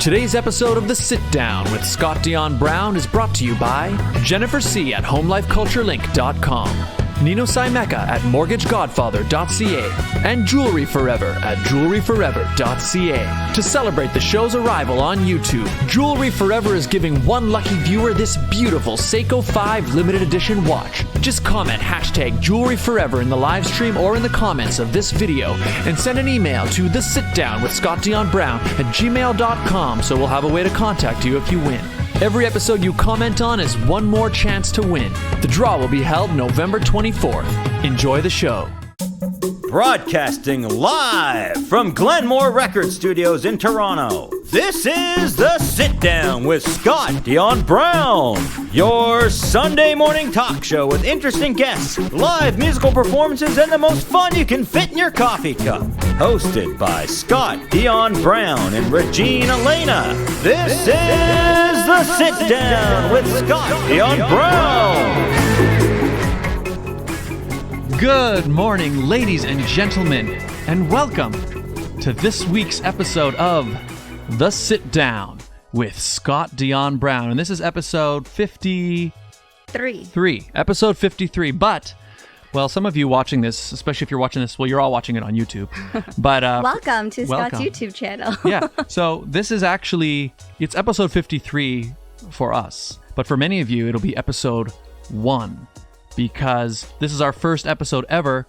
Today's episode of The Sit Down with Scott Dion Brown is brought to you by Jennifer C. at HomeLifeCultureLink.com, Nino Simeka at MortgageGodfather.ca, and Jewelry Forever at JewelryForever.ca. To celebrate the show's arrival on YouTube, Jewelry Forever is giving one lucky viewer this beautiful Seiko 5 limited edition watch. Just comment hashtag Jewelry Forever in the live stream or in the comments of this video and send an email to thesitdownwithscottdionbrown@gmail.com so we'll have a way to contact you if you win. Every episode you comment on is one more chance to win. The draw will be held November 24th. Enjoy the show. Broadcasting live from Glenmore Record Studios in Toronto, this is The Sit Down with Scott Dion Brown, your Sunday morning talk show with interesting guests, live musical performances, and the most fun you can fit in your coffee cup. Hosted by Scott Dion Brown and Regine Alaina, this is The Sit Down with Scott Dion Brown. Good morning, ladies and gentlemen, and welcome to this week's episode of The Sit Down with Scott Dion Brown. And this is episode 53. Episode 53. But, well, some of you watching this, especially if you're watching this, well, you're all watching it on YouTube. But welcome to Scott's YouTube channel. Yeah. So this is actually, it's episode 53 for us. But for many of you, it'll be episode 1. Because this is our first episode ever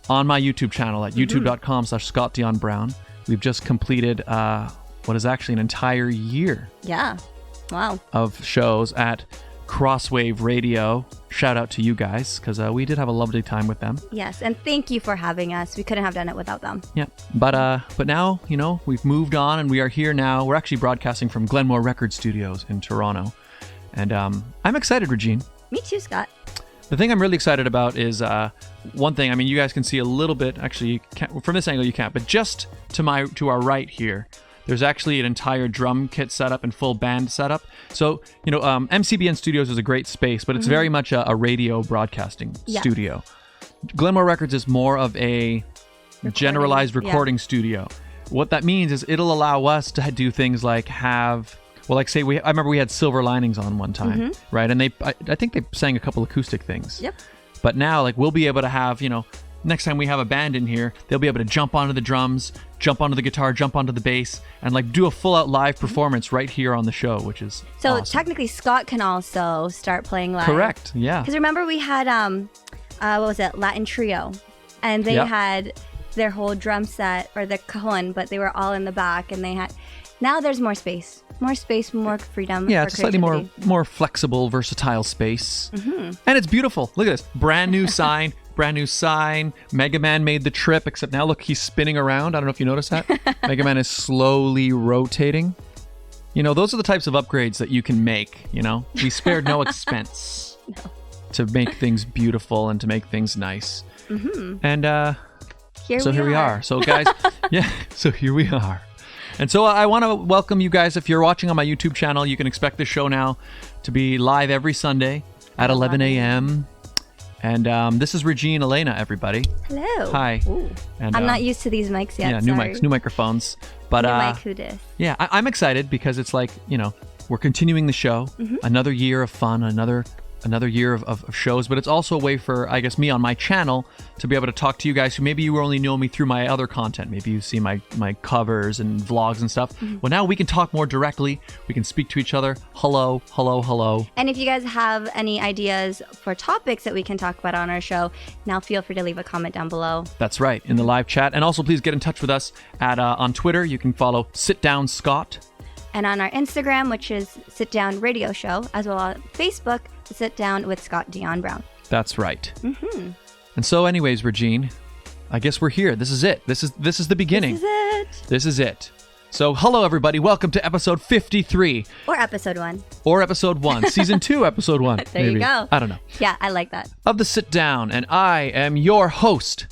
on my YouTube channel at youtube.com/scottdionbrown. We've just completed what is actually an entire year. Yeah. Wow. Of shows at Crosswave Radio. Shout out to you guys, because we did have a lovely time with them. Yes, and thank you for having us. We couldn't have done it without them. Yeah, but now, you know, we've moved on and we are here now. We're actually broadcasting from Glenmore Record Studios in Toronto. And I'm excited, Regine. Me too, Scott. The thing I'm really excited about is one thing. I mean, you guys can see a little bit. Actually, you can't, from this angle you can't. But just to our right here, there's actually an entire drum kit setup and full band setup. So, you know, MCBN Studios is a great space, but it's very much a radio broadcasting studio. Glenmore Records is more of a generalized recording studio. What that means is it'll allow us to do things like have... Well, like say, I remember we had Silver Linings on one time, right? And I think they sang a couple acoustic things. Yep. But now, like, we'll be able to have, you know, next time we have a band in here, they'll be able to jump onto the drums, jump onto the guitar, jump onto the bass, and like do a full-out live performance right here on the show, which is awesome. Technically, Scott can also start playing live. Correct. Yeah. Because remember we had what was it, Latin Trio, and they had their whole drum set or the cajon, but they were all in the back, and they had. Now there's more space, more freedom. Yeah, it's a slightly more flexible, versatile space. And it's beautiful. Look at this. Brand new sign. Mega Man made the trip, except now look, he's spinning around. I don't know if you noticed that. Mega Man is slowly rotating. You know, those are the types of upgrades that you can make, you know. We spared no expense to make things beautiful and to make things nice. And here we are. So guys, so here we are. And so I want to welcome you guys. If you're watching on my YouTube channel, you can expect this show now to be live every Sunday at 11 a.m. And this is Regine Alaina, everybody. Hello. Hi. And, I'm not used to these mics yet. Yeah, new microphones. But new mic, who dis? Yeah, I'm excited because it's like, you know, we're continuing the show. Another year of fun, another year of shows, but it's also a way for, I guess, me on my channel to be able to talk to you guys who maybe you only know me through my other content. Maybe you see my covers and vlogs and stuff. Well, now we can talk more directly. We can speak to each other. Hello. And if you guys have any ideas for topics that we can talk about on our show, now feel free to leave a comment down below. That's right, in the live chat. And also please get in touch with us at on Twitter. You can follow Sit Down Scott. And on our Instagram, which is Sit Down Radio Show, as well as Facebook, Sit Down with Scott Dion Brown. That's right. And so anyways, Regine, I guess we're here. This is it. This is the beginning. This is it. So hello, everybody. Welcome to episode 53. Or episode 1. Season 2, episode 1. There you go. I don't know. Yeah, I like that. Of the Sit Down. And I am your host,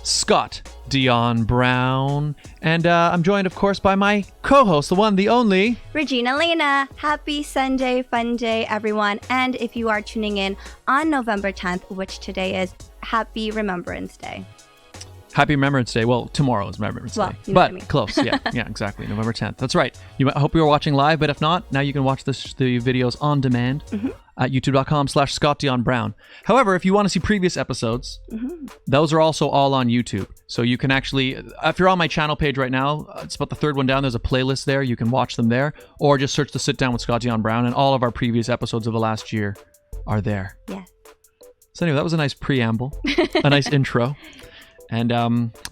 Scott Dion Brown. And I'm joined, of course, by my co-host, the one, the only... Regine Alaina. Happy Sunday, fun day, everyone. And if you are tuning in on November 10th, which today is, happy Remembrance Day. Happy Remembrance Day. Well, tomorrow is Remembrance Well, Day. you know what But I mean. close. Yeah, exactly. November 10th. That's right. I hope you were watching live, but if not, now you can watch the videos on demand at youtube.com/Scott Dion Brown. However, if you want to see previous episodes, those are also all on YouTube. So you can actually, if you're on my channel page right now, it's about the third one down. There's a playlist there. You can watch them there, or just search the Sit Down with Scott Dion Brown, and all of our previous episodes of the last year are there. Yeah. So anyway, that was a nice preamble, a nice intro. And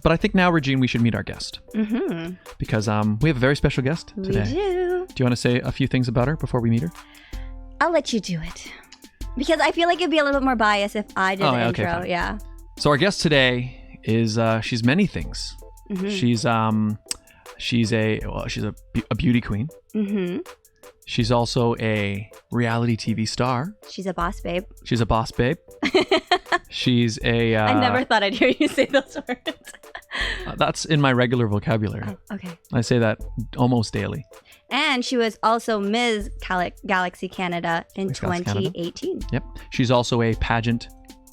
but I think now, Regine, we should meet our guest. Because we have a very special guest today. We do. Do you want to say a few things about her before we meet her? I'll let you do it. Because I feel like it'd be a little bit more biased if I did the yeah, intro. fine. Yeah. So our guest today is she's many things. She's a beauty queen. She's also a reality TV star. She's a boss babe. She's a boss babe. She's a I never thought I'd hear you say those words. that's in my regular vocabulary. Oh, okay. I say that almost daily. And she was also Ms. Galaxy Canada in Miss Galaxy Canada. 2018. Yep. She's also a pageant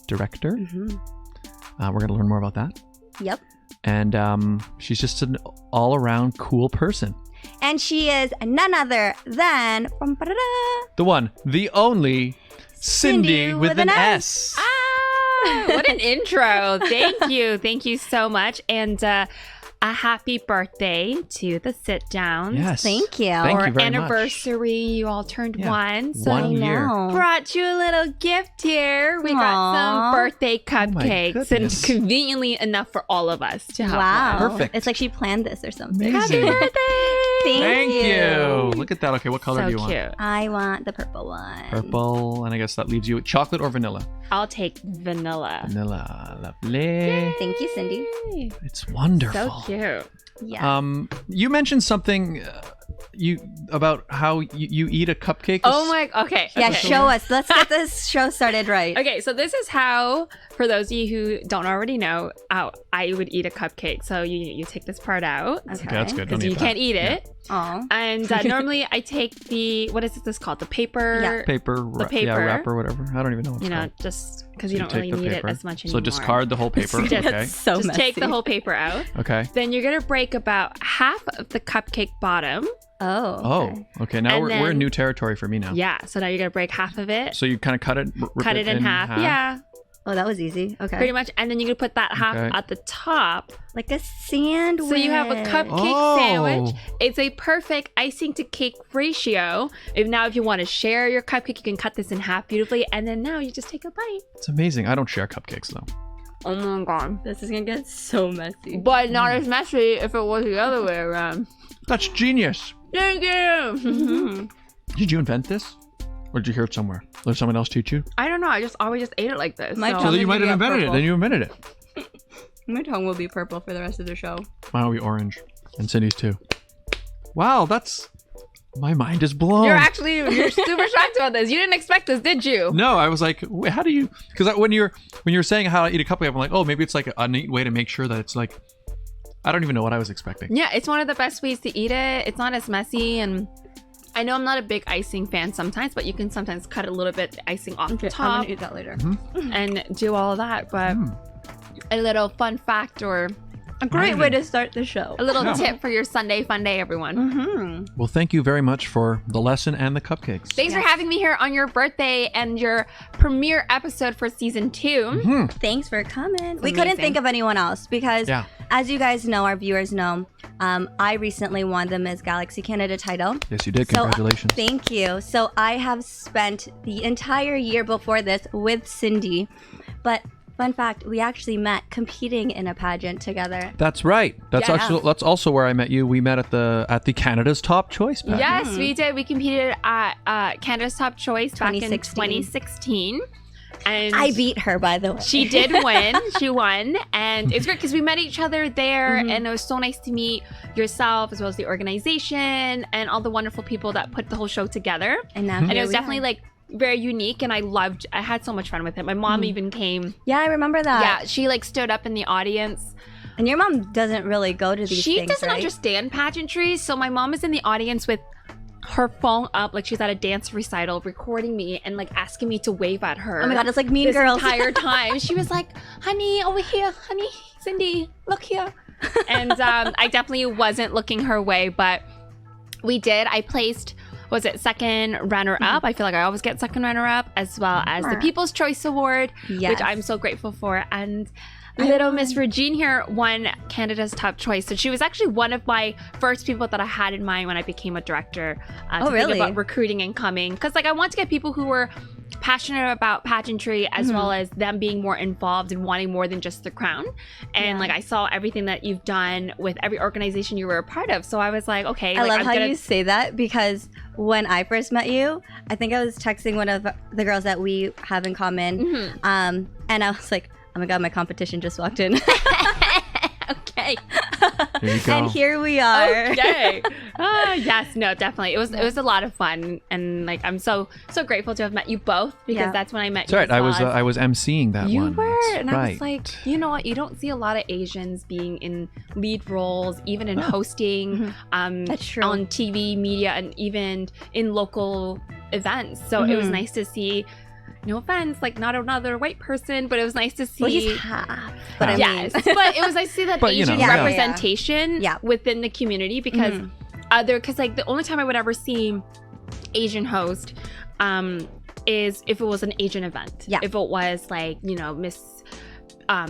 director. We're going to learn more about that. Yep. And she's just an all-around cool person. And she is none other than The one, the only, Sindy with an S. Ah, what an intro. Thank you. Thank you so much. And a happy birthday to the Sit Downs. Yes. Thank you. Thank Or you very anniversary. You all turned one. So 1 year. brought you a little gift here. We got some birthday cupcakes, and goodness. conveniently enough for all of us to have Wow. one. Perfect. It's like she planned this or something. Amazing. Happy birthday! Thank you. Look at that. Okay, what color So do you want? cute. I want the purple one. Purple, and I guess that leaves you with chocolate or vanilla. I'll take vanilla. Vanilla, lovely. Thank you, Cindy. Yay. It's wonderful. So cute. Yeah. You mentioned something about how you eat a cupcake. Oh my, okay. Yeah, okay. show us. Let's get this show started right. Okay, so this is how, for those of you who don't already know, how I would eat a cupcake. So you take this part out. Okay. Okay, that's good. Don't Because you eat can't eat it. Oh. And normally I take what is this called? The paper. Yeah. paper, The paper. Yeah, wrapper, whatever. I don't even know what's You know, called. just because you So don't take really the need paper. it as much anymore. So discard the whole paper. Just- Okay. That's so Just messy. take the whole paper out. Okay. Then you're gonna break about half of the cupcake bottom. Oh. Oh, okay. Now And we're in then- new territory for me now. Yeah. So now you're gonna break half of it. So you kind of cut it, rip Cut it in half. Yeah, Oh, that was easy. Okay. pretty much. And then you're gonna put that half Okay. at the top. Like a sandwich. So you have a cupcake Oh. sandwich. It's a perfect icing to cake ratio. If you want to share your cupcake, you can cut this in half beautifully, and then now you just take a bite. It's amazing. I don't share cupcakes though. Oh my god! This is gonna get so messy. But not as messy if it was the other way around. That's genius. Thank you. Mm-hmm. Did you invent this? Or did you hear it somewhere? Did someone else teach you? I don't know. I just always just ate it like this. My so- So tongue then you is might have gonna get invented it. purple. Then you invented it. My tongue will be purple for the rest of the show. Mine will be orange. And Cindy's too. Wow, my mind is blown. You're super shocked about this. You didn't expect this, did you? No, I was like, wait, how do you? Because when you're saying how I eat a cupcake, I'm like, oh, maybe it's like a neat way to make sure that it's like, I don't even know what I was expecting. Yeah, it's one of the best ways to eat it. It's not as messy, and I know I'm not a big icing fan sometimes, but you can sometimes cut a little bit the icing off the Okay, I'm top gonna eat that later. and do all of that. But a little fun fact or A great way to start the show. a little tip for your Sunday fun day, everyone. Mm-hmm. Well, thank you very much for the lesson and the cupcakes. Thanks for having me here on your birthday and your premiere episode for season 2. Thanks for coming. We amazing. couldn't think of anyone else because, Yeah. as you guys know, our viewers know, I recently won the Miss Galaxy Canada title. Yes, you did. So, Congratulations. thank you. So I have spent the entire year before this with Cindy, but fun fact, we actually met competing in a pageant together. That's right. That's Yeah. actually that's also where I met you. We met at the Canada's Top Choice pageant. Yes, we did. We competed at Canada's Top Choice back in 2016. 2016. And I beat her, by the way. She did win. She won. And it's great because we met each other there. And it was so nice to meet yourself as well as the organization and all the wonderful people that put the whole show together. And now And it here was we definitely are. like very unique. And I had so much fun with it. My mom even came. Yeah, I remember that. Yeah, she like stood up in the audience. And your mom doesn't really go to these She things, doesn't right? understand pageantry. So my mom is in the audience with her phone up, like she's at a dance recital recording me and like asking me to wave at her. Oh my god, it's like Mean this Girls. entire time. She was like, honey, over here, honey. Sindy, look here. And I definitely wasn't looking her way, but we did. I placed, was it second runner-up? I feel like I always get second runner-up, as well as the People's Choice Award, which I'm so grateful for. And little Miss Regine here won Canada's Top Choice. So she was actually one of my first people that I had in mind when I became a director. To think about recruiting and coming. Because like I want to get people who were passionate about pageantry, as well as them being more involved and wanting more than just the crown. And like I saw everything that you've done with every organization you were a part of. So I was like, okay. I love how you say that, because when I first met you, I think I was texting one of the girls that we have in common. And I was like, oh my God, my competition just walked in. Okay. There you go. And here we are. Okay. Yes, no, definitely. It was a lot of fun, and like I'm so grateful to have met you both, because that's when I met That's you. right. I was emceeing that you one. were, That's and right. I was like, you know what? You don't see a lot of Asians being in lead roles, even in hosting, That's true. on TV, media, and even in local events. So it was nice to see. No offense, like not another white person, but it was nice to see. Well, he's half. But I Yes, mean. but it was nice to see that But, you Asian know, representation within the community, because because like the only time I would ever see Asian host is if it was an Asian event. Yeah. If it was like, you know, Miss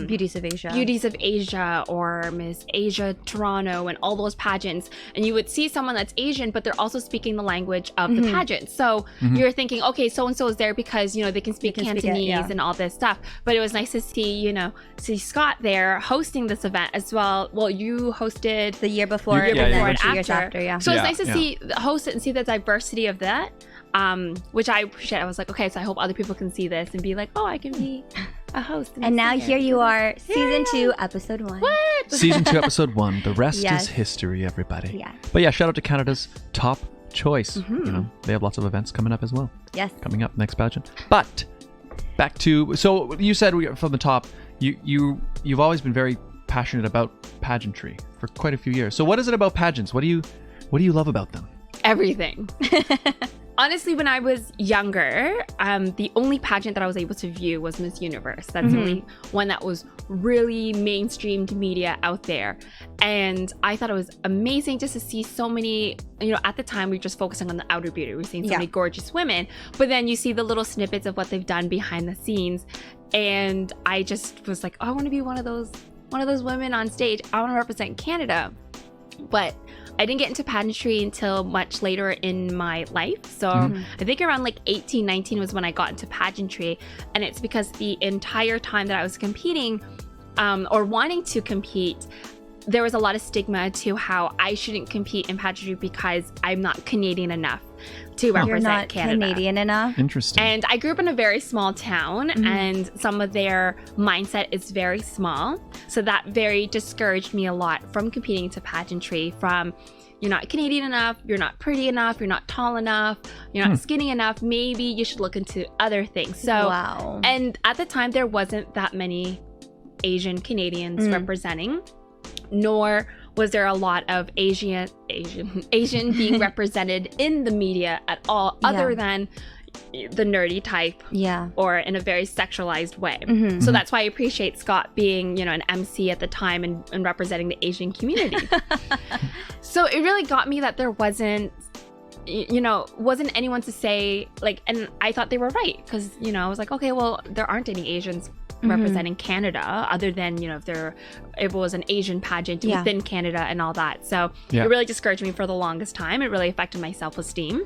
Beauties of Asia. Beauties of Asia or Miss Asia Toronto and all those pageants, and you would see someone that's Asian, but they're also speaking the language of the pageant. So you're thinking, okay, so and so is there because, you know, they can speak Cantonese and all this stuff. But it was nice to see, see Scott there hosting this event as well. Well, you hosted the year before, and then then 2 years after. Yeah. So it's nice to see host it and see the diversity of that, which I appreciate. I was like, okay, so I hope other people can see this and be like, oh, I can be a host. And now here you are, season 2, episode 1. What? Season 2, episode 1. The rest Yes. is history, everybody. Yeah. But yeah, shout out to Canada's Top Choice. You know, they have lots of events coming up as well. Yes. Coming up next pageant. But back to, so you said from the top, you've always been very passionate about pageantry for quite a few years. So what is it about pageants? What do you love about them? Everything. Honestly, when I was younger, the only pageant that I was able to view was Miss Universe. That's the only one that was really mainstreamed media out there. And I thought it was amazing just to see so many, at the time we were just focusing on the outer beauty. We were seeing so many gorgeous women, but then you see the little snippets of what they've done behind the scenes. And I just was like, oh, I want to be one of those women on stage. I want to represent Canada. But I didn't get into pageantry until much later in my life. So I think around like 18, 19 was when I got into pageantry. And it's because the entire time that I was competing or wanting to compete, there was a lot of stigma to how I shouldn't compete in pageantry because I'm not Canadian enough to represent You're not Canada. Canadian enough. Interesting. And I grew up in a very small town, and some of their mindset is very small. So that very discouraged me a lot from competing into pageantry. From you're not Canadian enough, you're not pretty enough, you're not tall enough, you're not skinny enough, maybe you should look into other things. So, wow. And at the time, there wasn't that many Asian Canadians representing, nor was there a lot of Asian being represented in the media at all, other than the nerdy type, or in a very sexualized way. So that's why I appreciate Scott being, an MC at the time and representing the Asian community. So it really got me that there wasn't anyone to say, like, and I thought they were right, because I was like, okay, well, there aren't any Asians representing Canada, other than if it was an Asian pageant within Canada and all that. So it really discouraged me for the longest time. It really affected my self-esteem.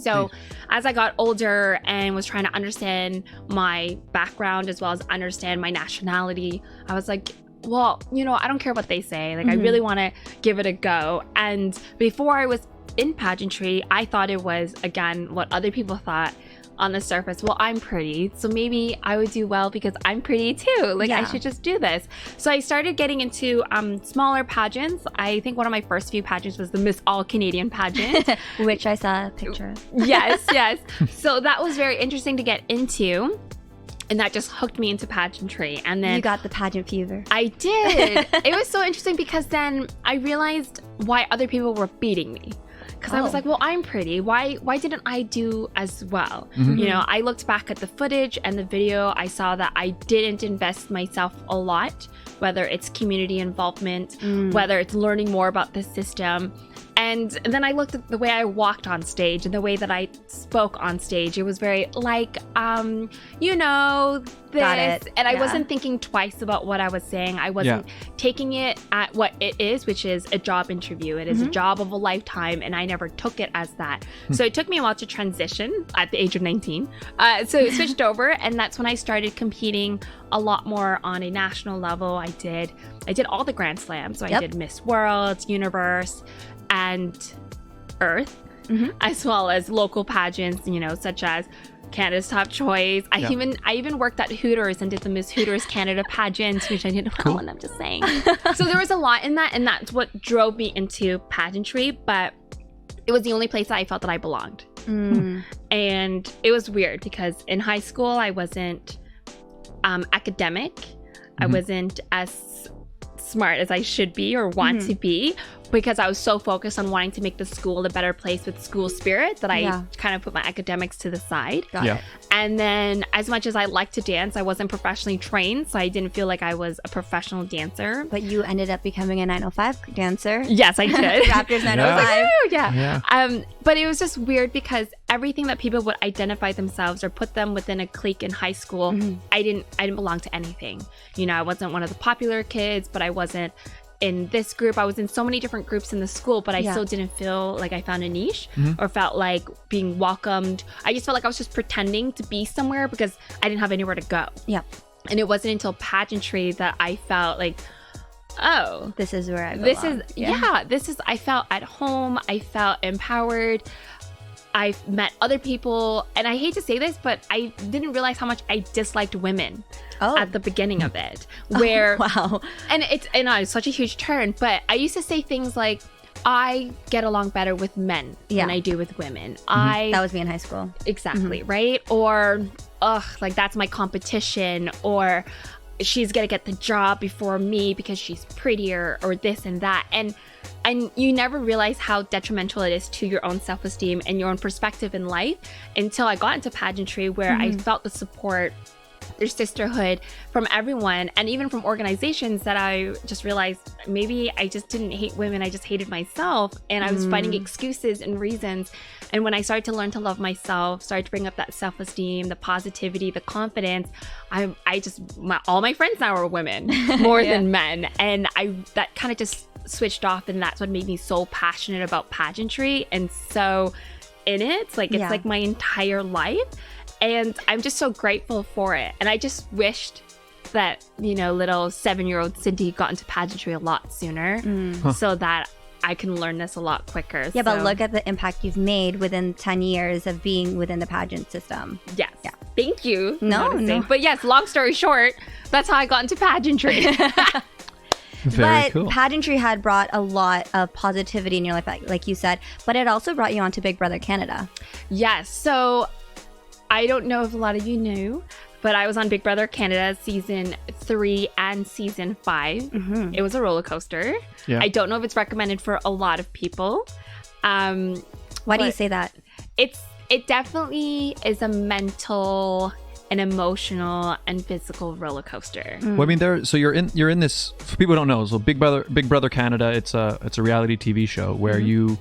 So as I got older and was trying to understand my background as well as understand my nationality, I was like, well, I don't care what they say. Like, I really want to give it a go. And before I was in pageantry, I thought it was, again, what other people thought on the surface. Well, I'm pretty, so maybe I would do well because I'm pretty too. Like, I should just do this. So I started getting into smaller pageants. I think one of my first few pageants was the Miss All Canadian pageant, which I saw a picture of. Yes. So that was very interesting to get into. And that just hooked me into pageantry. And then You got the pageant fever. I did. It was so interesting because then I realized why other people were beating me. Because I was like, well, I'm pretty. Why didn't I do as well? You know, I looked back at the footage and the video. I saw that I didn't invest myself a lot, whether it's community involvement, whether it's learning more about the system. And then I looked at the way I walked on stage and the way that I spoke on stage. It was very like, you know, this. Got it. And I Yeah. wasn't thinking twice about what I was saying. I wasn't taking it at what it is, which is a job interview. It is a job of a lifetime, and I never took it as that. So it took me a while to transition at the age of 19. So it switched over, and that's when I started competing a lot more on a national level. I did all the Grand Slams. So I did Miss World, Universe, and Earth, as well as local pageants, you know, such as Canada's Top Choice. I even worked at Hooters and did the Miss Hooters Canada pageant, which I did well, and I'm just saying. So there was a lot in that, and that's what drove me into pageantry, but it was the only place that I felt that I belonged. And it was weird because in high school, I wasn't academic. I wasn't as smart as I should be or want to be, because I was so focused on wanting to make the school a better place with school spirit that I kind of put my academics to the side. Got it. And then as much as I liked to dance, I wasn't professionally trained, so I didn't feel like I was a professional dancer. But you ended up becoming a 905 dancer. Yes, I did. Raptors 905. Yeah. But it was just weird because everything that people would identify themselves or put them within a clique in high school, I didn't belong to anything. You know, I wasn't one of the popular kids, but I wasn't in this group. I was in so many different groups in the school, but I still didn't feel like I found a niche or felt like being welcomed. I just felt like I was just pretending to be somewhere because I didn't have anywhere to go. Yep. And it wasn't until pageantry that I felt like, oh, This is where I belong. I felt at home. I felt empowered. I met other people, and I hate to say this, but I didn't realize how much I disliked women at the beginning of it. Where wow. And it's such a huge turn, but I used to say things like, I get along better with men than I do with women. That was me in high school. Exactly, right? Or, like that's my competition, or she's gonna get the job before me because she's prettier, or this and that. And you never realize how detrimental it is to your own self-esteem and your own perspective in life until I got into pageantry, where I felt the support, there's sisterhood from everyone, and even from organizations that I just realized maybe I just didn't hate women, I just hated myself, and I was finding excuses and reasons. And when I started to learn to love myself, started to bring up that self-esteem, the positivity, the confidence, all my friends now are women more than men, and that kind of just switched off, and that's what made me so passionate about pageantry and so in it. It's like my entire life. And I'm just so grateful for it. And I just wished that, you know, little 7-year-old Sindy got into pageantry a lot sooner so that I can learn this a lot quicker. Yeah, but look at the impact you've made within 10 years of being within the pageant system. Yes. Yeah. Thank you. No. But yes, long story short, that's how I got into pageantry. Very cool. Pageantry had brought a lot of positivity in your life, like you said, but it also brought you on to Big Brother Canada. Yes. So I don't know if a lot of you knew, but I was on Big Brother Canada season 3 and season 5. It was a roller coaster. Yeah. I don't know if it's recommended for a lot of people. Why do you say that? It definitely is a mental and emotional and physical roller coaster. Well, I mean, so you're in this. For people who don't know, so Big Brother Canada, it's a reality TV show where you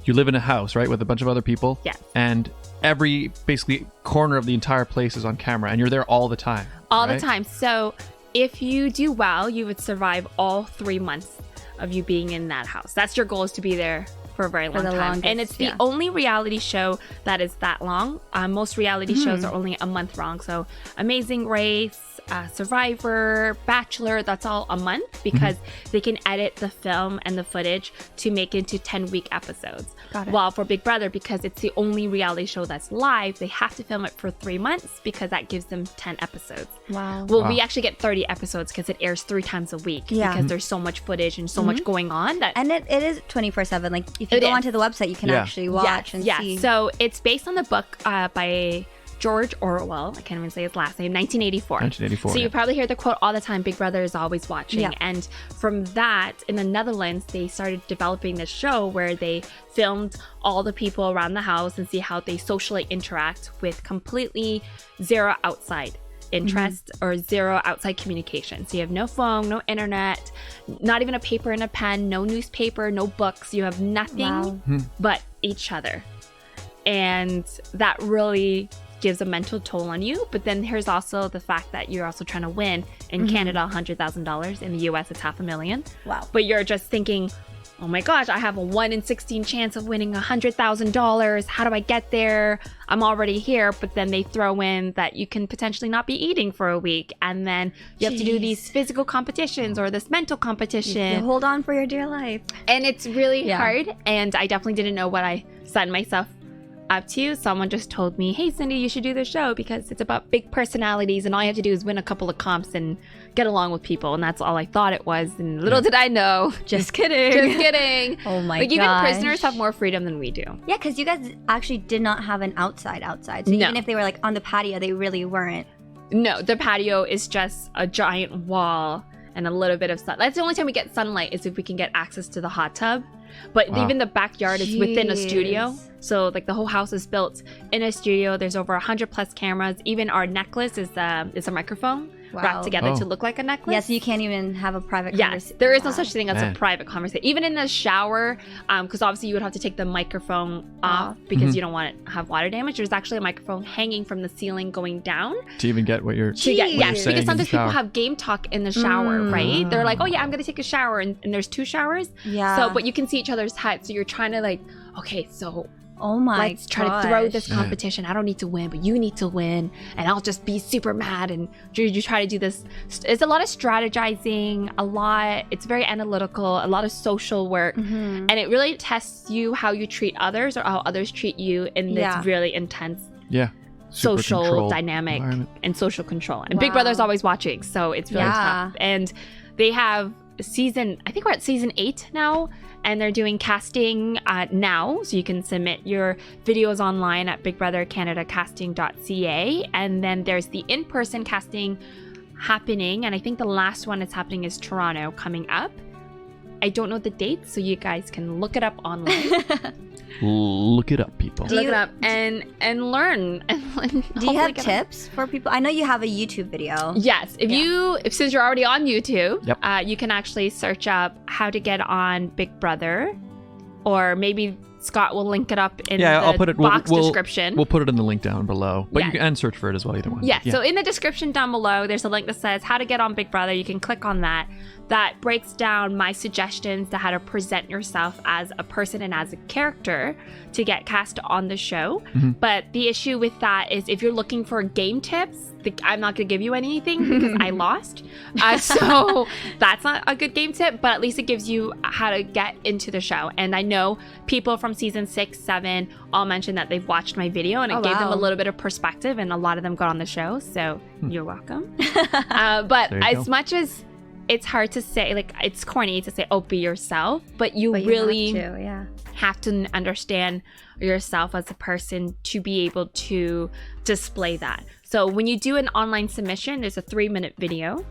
live in a house, right, with a bunch of other people. Yes. And every basically corner of the entire place is on camera, and you're there all the time. All right? the time. So if you do well, you would survive all 3 months of you being in that house. That's your goal, is to be there for a very long time. Longest, and it's the only reality show that is that long. Most reality shows are only a month long. So Amazing Race, Survivor, Bachelor, that's all a month, because they can edit the film and the footage to make it into 10-week episodes. Got it. While for Big Brother, because it's the only reality show that's live, they have to film it for 3 months because that gives them 10 episodes. Wow. Well, we actually get 30 episodes because it airs 3 times a week, because there's so much footage and so much going on. And it is 24/7. Like if you go onto the website, you can actually watch and see. So it's based on the book by George Orwell. I can't even say his last name. 1984. 1984. So you probably hear the quote all the time, Big Brother is always watching. Yeah. And from that, in the Netherlands, they started developing this show where they filmed all the people around the house and see how they socially interact with completely zero outside interest or zero outside communication. So you have no phone, no internet, not even a paper and a pen, no newspaper, no books. You have nothing but each other. And that really gives a mental toll on you. But then here's also the fact that you're also trying to win. In Canada, $100,000. In the US, it's $500,000. Wow. But you're just thinking, oh my gosh, I have a 1 in 16 chance of winning $100,000. How do I get there? I'm already here. But then they throw in that you can potentially not be eating for a week. And then you have to do these physical competitions or this mental competition. You hold on for your dear life. And it's really hard. And I definitely didn't know what I signed myself up to. Someone just told me, hey Cindy, you should do this show because it's about big personalities and all you have to do is win a couple of comps and get along with people, and that's all I thought it was. And little did I know. Just kidding. Just kidding. Oh my Like, gosh. even prisoners have more freedom than we do. Yeah, because you guys actually did not have an outside. So No. even if they were like on the patio, they really weren't. No, the patio is just a giant wall and a little bit of sun. That's the only time we get sunlight is if we can get access to the hot tub. But even the backyard is within a studio. So like the whole house is built in a studio. There's over 100 plus cameras. Even our necklace is a microphone wrapped together to look like a necklace. Yeah, so you can't even have a private Yes, conversation. there is no such thing as a private conversation. Even in the shower, because obviously you would have to take the microphone off because you don't want to have water damage. There's actually a microphone hanging from the ceiling going down. To even get what you're To get, saying yes, in because the sometimes people shower. have game talk in the shower, right? They're like, oh yeah, I'm going to take a shower. And there's 2 showers. Yeah. So, but you can see each other's heads. So you're trying to like, okay, so Oh my let's try to throw this competition. I don't need to win, but you need to win, and I'll just be super mad. And you try to do this. It's a lot of strategizing, it's very analytical, a lot of social work, and it really tests you how you treat others or how others treat you in this really intense Super social controlled dynamic environment. and social control. And Big Brother's always watching, so it's really tough. And they have I think we're at season 8 now, and they're doing casting now, so you can submit your videos online at bigbrothercanadacasting.ca, and then there's the in-person casting happening, and I think the last one that's happening is Toronto coming up. I don't know the dates, so you guys can look it up online. Look it up, people. Look it up and learn. Do you have tips for people? I know you have a YouTube video. Yes, since you're already on YouTube, Yep. you can actually search up how to get on Big Brother, or maybe Scott will link it up in the I'll put it, box description. We'll put it in the link down below, but Yeah. you can search for it as well, either one. Yeah, so in the description down below, there's a link that says how to get on Big Brother. You can click on that. That breaks down my suggestions to how to present yourself as a person and as a character to get cast on the show. But the issue with that is if you're looking for game tips, I'm not going to give you anything because I lost. So that's not a good game tip, but at least it gives you how to get into the show. And I know people from season 6, 7 all mentioned that they've watched my video, and it gave them a little bit of perspective, and a lot of them got on the show. So you're welcome. But as much as it's hard to say, like, it's corny to say, oh, be yourself, but you really have to understand yourself as a person to be able to display that. So when you do an online submission, there's a 3-minute video.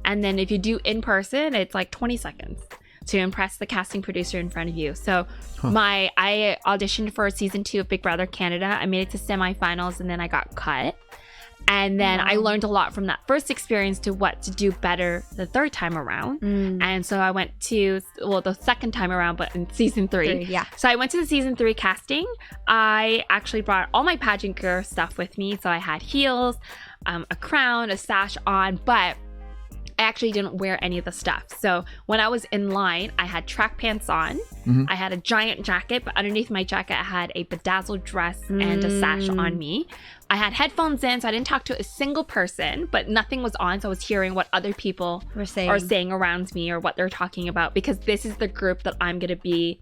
And then if you do in person, it's like 20 seconds to impress the casting producer in front of you. So I auditioned for season 2 of Big Brother Canada. I made it to semifinals, and then I got cut. And then I learned a lot from that first experience to what to do better the 3rd time around. And so I went to, the 2nd time around, but in season 3. So I went to the season 3 casting. I actually brought all my pageant gear stuff with me. So I had heels, a crown, a sash on, but I actually didn't wear any of the stuff. So when I was in line, I had track pants on. I had a giant jacket, but underneath my jacket, I had a bedazzled dress and a sash on me. I had headphones in, so I didn't talk to a single person, but nothing was on. So I was hearing what other people are saying around me or what they're talking about, because this is the group that I'm going to be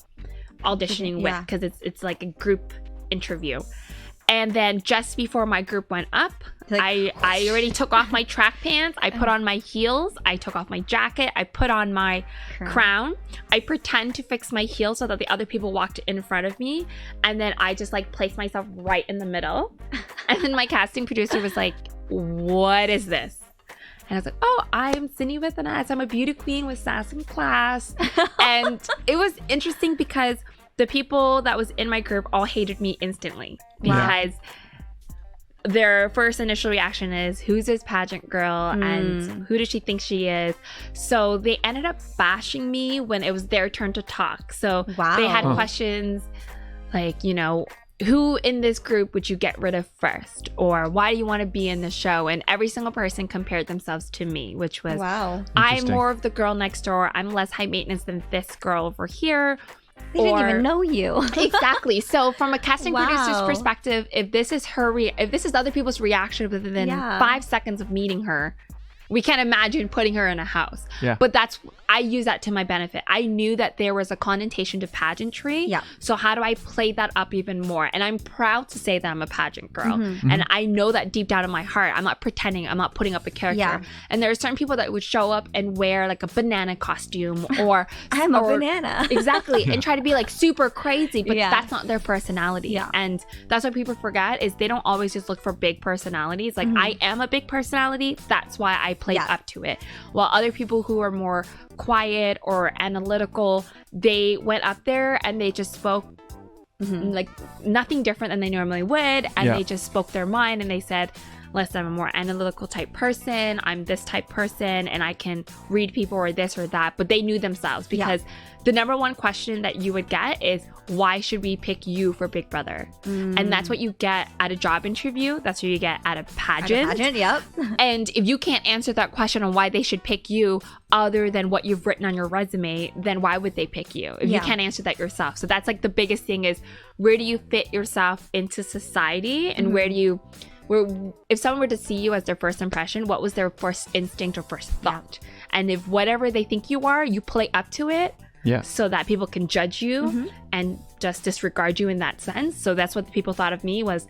auditioning with, because it's like a group interview. And then just before my group went up, I already took off my track pants. I put on my heels. I took off my jacket. I put on my crown. I pretend to fix my heels so that the other people walked in front of me. And then I just like placed myself right in the middle. And then my casting producer was like, what is this? And I was like, oh, I'm Sindy with an S. I'm a beauty queen with sass and class. And it was interesting because the people that was in my group all hated me instantly because their first initial reaction is, who's this pageant girl and who does she think she is? So they ended up bashing me when it was their turn to talk. So they had questions like, you know, who in this group would you get rid of first? Or why do you want to be in the show? And every single person compared themselves to me, which was, I'm more of the girl next door. I'm less high maintenance than this girl over here. They didn't even know you. Exactly. So from a casting producer's perspective, if this is if this is other people's reaction within 5 seconds of meeting her, we can't imagine putting her in a house. Yeah. But I use that to my benefit. I knew that there was a connotation to pageantry. Yeah. So how do I play that up even more? And I'm proud to say that I'm a pageant girl. And I know that deep down in my heart, I'm not pretending, I'm not putting up a character. Yeah. And there are certain people that would show up and wear like a banana costume or I'm a banana. Exactly. And try to be like super crazy, but that's not their personality. Yeah. And that's what people forget is they don't always just look for big personalities. Like I am a big personality. That's why I played up to it. While other people who are more quiet or analytical, they went up there and they just spoke like nothing different than they normally would, and they just spoke their mind and they said, listen, I'm a more analytical type person, I'm this type person, and I can read people or this or that. But they knew themselves because the number one question that you would get is, why should we pick you for Big Brother? And that's what you get at a job interview. That's what you get at a pageant. And if you can't answer that question on why they should pick you other than what you've written on your resume, then why would they pick you if you can't answer that yourself? So that's like the biggest thing is, where do you fit yourself into society, and where do you... if someone were to see you as their first impression, what was their first instinct or first thought? And if whatever they think you are, you play up to it so that people can judge you and just disregard you in that sense. So that's what the people thought of me was,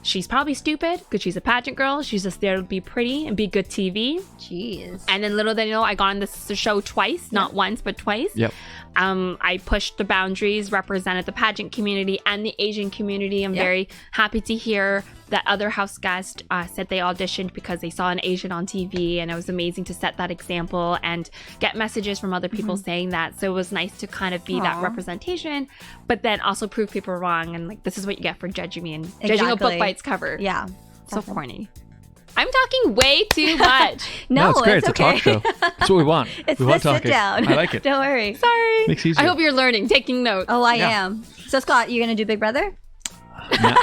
she's probably stupid because she's a pageant girl. She's just there to be pretty and be good TV. Jeez. And then little they know, I got on this show twice, not once, but twice. Yep. I pushed the boundaries, represented the pageant community and the Asian community. I'm very happy to hear that other house guest said they auditioned because they saw an Asian on TV, and it was amazing to set that example and get messages from other people saying that. So it was nice to kind of be that representation, but then also prove people wrong. And like, this is what you get for judging me and judging a book by its cover. Yeah. So corny. I'm talking way too much. No, it's great. It's okay. A talk show. That's what we want. We want talking. Sit down. I like it. Don't worry. Sorry. Makes it easier. I hope you're learning, taking notes. Oh, I am. So Scott, you're going to do Big Brother?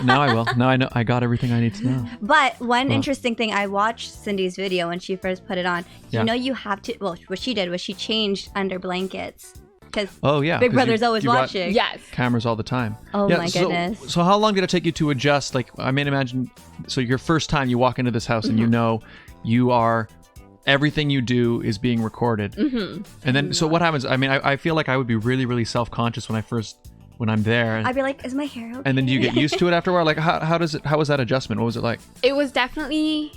Now I will. Now I know. I got everything I need to know. But one interesting thing, I watched Cindy's video when she first put it on. You know, you have to. Well, what she did was she changed under blankets because Big Brother's always watching. Yes, cameras all the time. Oh my goodness. So how long did it take you to adjust? Like, I mean, imagine. So your first time you walk into this house and you know you are. Everything you do is being recorded. And then, so what happens? I mean, I feel like I would be really, really self-conscious when I'm there. I'd be like, is my hair okay? And then do you get used to it after a while? Like, how was that adjustment? What was it like? It was definitely,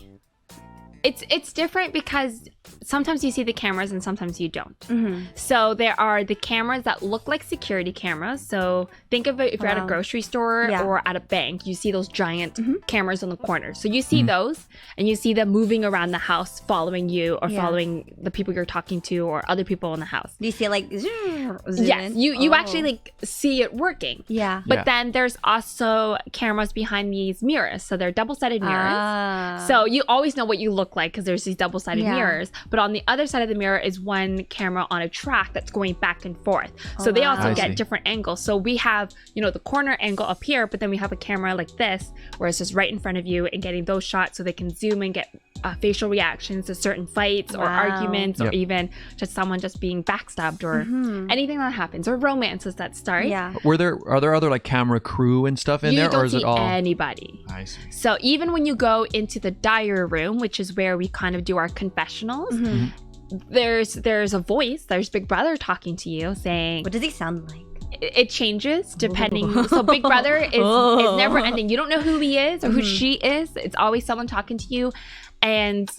it's different because sometimes you see the cameras and sometimes you don't. So there are the cameras that look like security cameras. So think of it if you're at a grocery store or at a bank, you see those giant cameras on the corner. So you see those and you see them moving around the house, following you or following the people you're talking to or other people in the house. Do you see like zoom yes, you actually like see it working. But then there's also cameras behind these mirrors. So they're double-sided mirrors. So you always know what you look like because there's these double-sided mirrors. But on the other side of the mirror is one camera on a track that's going back and forth. So they also get different angles. So we have, you know, the corner angle up here, but then we have a camera like this, where it's just right in front of you and getting those shots so they can zoom and get facial reactions to certain fights or arguments or even just someone just being backstabbed or anything that happens or romances that start. Are there other like camera crew and stuff in there, or is it all anybody? I see. So even when you go into the diary room, which is where we kind of do our confessionals, there's a voice, there's Big Brother talking to you saying, what does he sound like? it changes depending. So Big Brother is never ending. You don't know who he is or who she is. It's always someone talking to you. And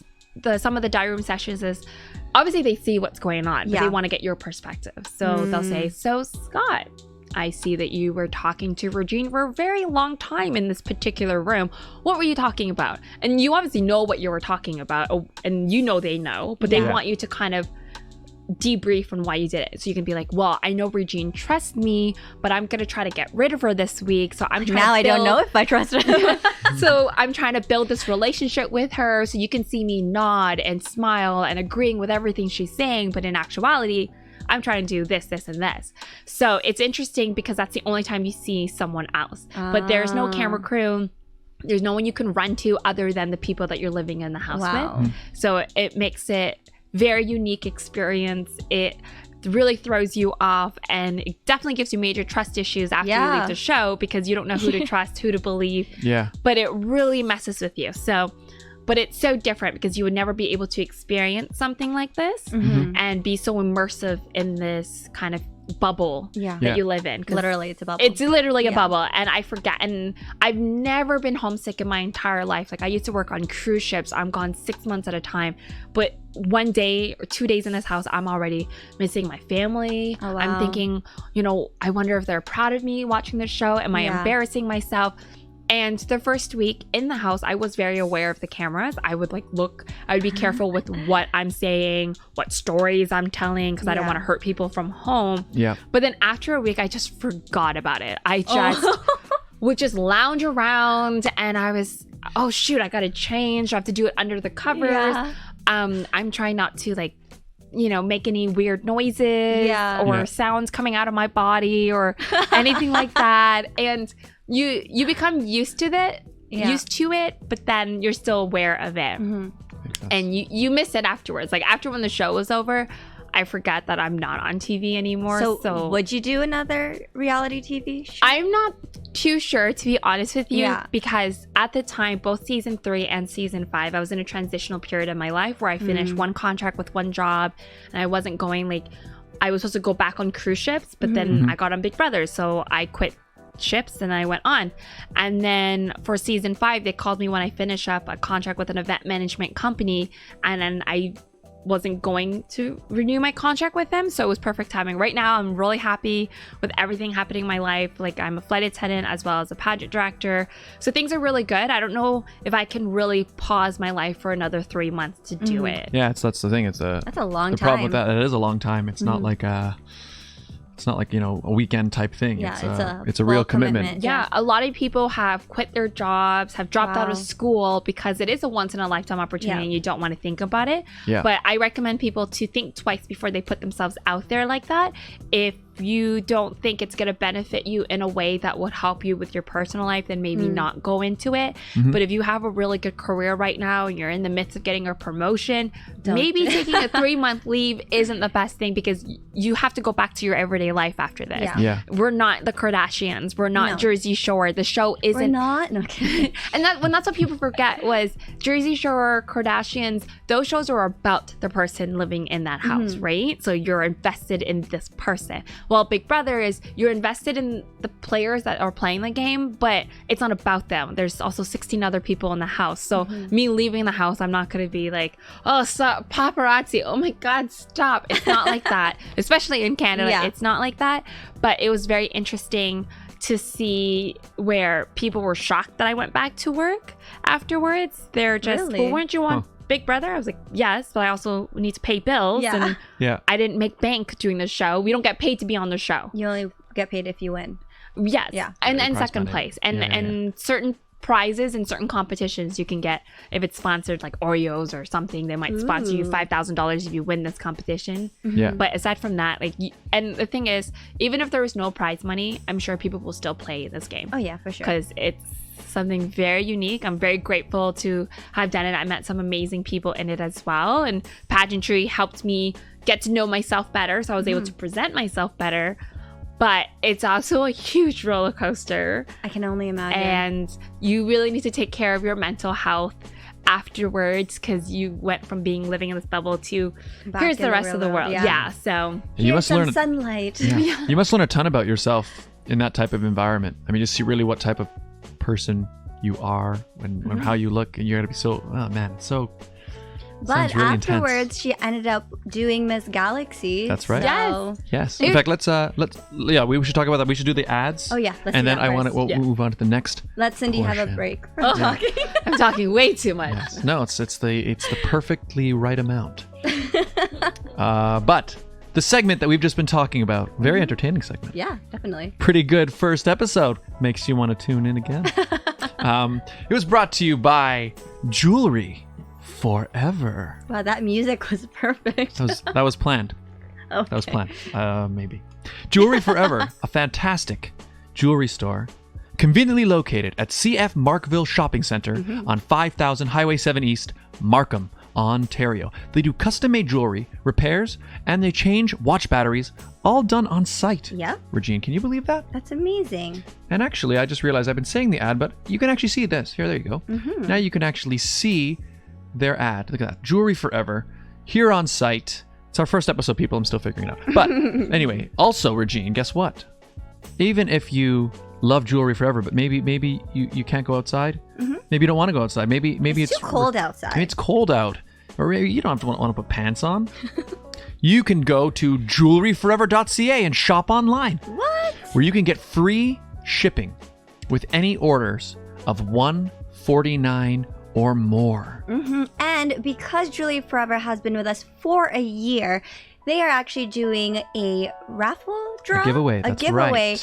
some of the diary room sessions is obviously they see what's going on, but they want to get your perspective. So they'll say, so Scott, I see that you were talking to Regine for a very long time in this particular room. What were you talking about? And you obviously know what you were talking about, and you know they know, but they want you to kind of debrief on why you did it. So you can be like, well, I know Regine trusts me, but I'm going to try to get rid of her this week. So I'm trying now I don't know if I trust her. So I'm trying to build this relationship with her so you can see me nod and smile and agreeing with everything she's saying. But in actuality, I'm trying to do this, this, and this. So it's interesting because that's the only time you see someone else. But there's no camera crew. There's no one you can run to other than the people that you're living in the house with. So it makes it very unique experience. It really throws you off, and it definitely gives you major trust issues after you leave the show because you don't know who to trust, who to believe. But it really messes with you. So, but it's so different because you would never be able to experience something like this and be so immersive in this kind of bubble that you live in. Literally, it's a bubble. It's literally a bubble, and I forget. And I've never been homesick in my entire life. Like I used to work on cruise ships. I'm gone 6 months at a time, but 1 day or 2 days in this house, I'm already missing my family. I'm thinking, I wonder if they're proud of me watching this show. Am I embarrassing myself? And the first week in the house, I was very aware of the cameras. I would I would be careful with what I'm saying, what stories I'm telling, because I don't want to hurt people from home. But then after a week, I just forgot about it. I just would just lounge around, and I was, oh shoot, I got to change. I have to do it under the covers. I'm trying not to make any weird noises or sounds coming out of my body or anything like that. And you become used to it, but then you're still aware of it. And you miss it afterwards. Like after when the show was over, I forgot that I'm not on TV anymore. So would you do another reality TV show? I'm not too sure, to be honest with you, because at the time, both season 3 and season 5, I was in a transitional period of my life where I finished one contract with one job, and I wasn't going I was supposed to go back on cruise ships, but then I got on Big Brother, so I quit ships and I went on. And then for season 5, they called me when I finished up a contract with an event management company, and then I wasn't going to renew my contract with them, so it was perfect timing. Right now I'm really happy with everything happening in my life. I'm a flight attendant as well as a pageant director, so things are really good. I don't know if I can really pause my life for another 3 months to do it. That's the thing. That's a long time. The problem with that, it is a long time. It's not like it's not like a weekend type thing. It's a real commitment. A lot of people have quit their jobs, have dropped out of school because it is a once in a lifetime opportunity and you don't want to think about it. But I recommend people to think twice before they put themselves out there like that. If you don't think it's going to benefit you in a way that would help you with your personal life, then maybe not go into it. But if you have a really good career right now and you're in the midst of getting a promotion, maybe taking a 3-month leave isn't the best thing, because you have to go back to your everyday life after this. We're not the Kardashians. We're not Jersey Shore. The show isn't. We're not. No kidding. And that's what people forget was Jersey Shore, Kardashians, those shows are about the person living in that house, right? So you're invested in this person. Well, Big Brother is you're invested in the players that are playing the game, but it's not about them. There's also 16 other people in the house. So me leaving the house, I'm not going to be like, oh, stop, paparazzi. Oh my God, stop. It's not like that. Especially in Canada, it's not like that. But it was very interesting to see where people were shocked that I went back to work afterwards. They're just, well, weren't you on Big Brother? I was like, yes, but I also need to pay bills. And I didn't make bank doing the show. We don't get paid to be on the show. You only get paid if you win. Yes. And second place. And certain prizes in certain competitions you can get if it's sponsored, like Oreos or something. They might sponsor you $5,000 if you win this competition. But aside from that, and the thing is, even if there was no prize money, I'm sure people will still play this game. Oh yeah, for sure. Because it's something very unique. I'm very grateful to have done it. I met some amazing people in it as well, and pageantry helped me get to know myself better, so I was able to present myself better. But it's also a huge roller coaster. I can only imagine. And you really need to take care of your mental health afterwards because you went from living in this bubble to Back here's in the the rest of the real world, world. yeah. So You Here's must some learn. sunlight. Yeah. You must learn a ton about yourself in that type of environment. I mean, just see really what type of person you are and how you look, and you're gonna be so. Oh man, it's so. But sounds really afterwards, intense. she ended up doing Miss Galaxy. That's right. So... Yes. In fact, let's we should talk about that. We should do the ads. Oh yeah, let's And do then that first. we'll move on to the next. Let Cindy have a portion. break. I'm talking way too much. Yes. No, it's the perfectly right amount. But the segment that we've just been talking about, very entertaining segment. Yeah, definitely. Pretty good first episode. Makes you want to tune in again. It was brought to you by Jewelry Forever. Wow, that music was perfect. That was planned. Okay. That was planned. Maybe. Jewelry Forever, a fantastic jewelry store, conveniently located at CF Markville Shopping Center on 5000 Highway 7 East, Markham, Ontario. They do custom-made jewelry, repairs, and they change watch batteries, all done on site. Yep. Regine, can you believe that? That's amazing. And actually, I just realized I've been saying the ad, but you can actually see this. Here, there you go. Now you can actually see their ad. Look at that. Jewelry Forever, here on site. It's our first episode, people. I'm still figuring it out. But anyway, also, Regine, guess what? Even if you love Jewelry Forever, but maybe you can't go outside. Maybe you don't want to go outside. Maybe it's too cold outside. Maybe it's cold out. Or maybe you don't have to want to put pants on. You can go to jewelryforever.ca and shop online. What? Where you can get free shipping with any orders of $149 or more. And because Jewelry Forever has been with us for a year, they are actually doing a raffle draw, giveaway, that's right.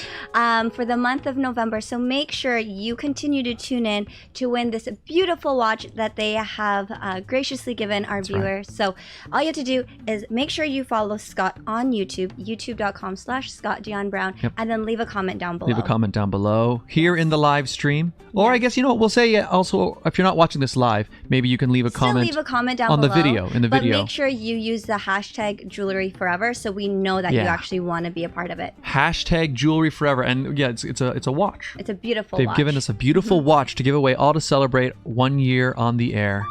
For the month of November. So make sure you continue to tune in to win this beautiful watch that they have graciously given our viewers. So all you have to do is make sure you follow Scott on YouTube, youtube.com/Scott Dion Brown, and then leave a comment down below. Leave a comment down below here in the live stream. Or I guess, we'll say also, if you're not watching this live, maybe you can leave a comment down on below, the video. In the video. But make sure you use the hashtag Jewelry Forever so we know that you actually want to be a part of it. Hashtag Jewelry Forever. And yeah, it's a watch. It's a beautiful They've watch. given us a beautiful watch to give away, all to celebrate 1 year on the air.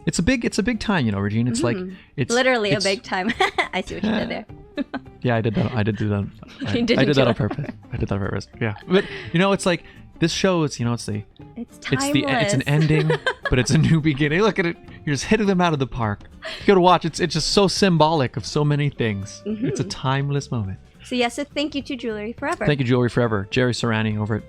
It's a big time, Regine. It's like it's literally it's, a big time. I see what you did there. Yeah, I did that. I did do that. I didn't did do that on it. purpose. I did that on purpose. Yeah, but it's like this show is It's timeless. it's an ending, but it's a new beginning. Look at it. You're just hitting them out of the park. You gotta watch. It's just so symbolic of so many things. It's a timeless moment. So yes, so thank you to Jewelry Forever. Thank you, Jewelry Forever. Jerry Serrani over at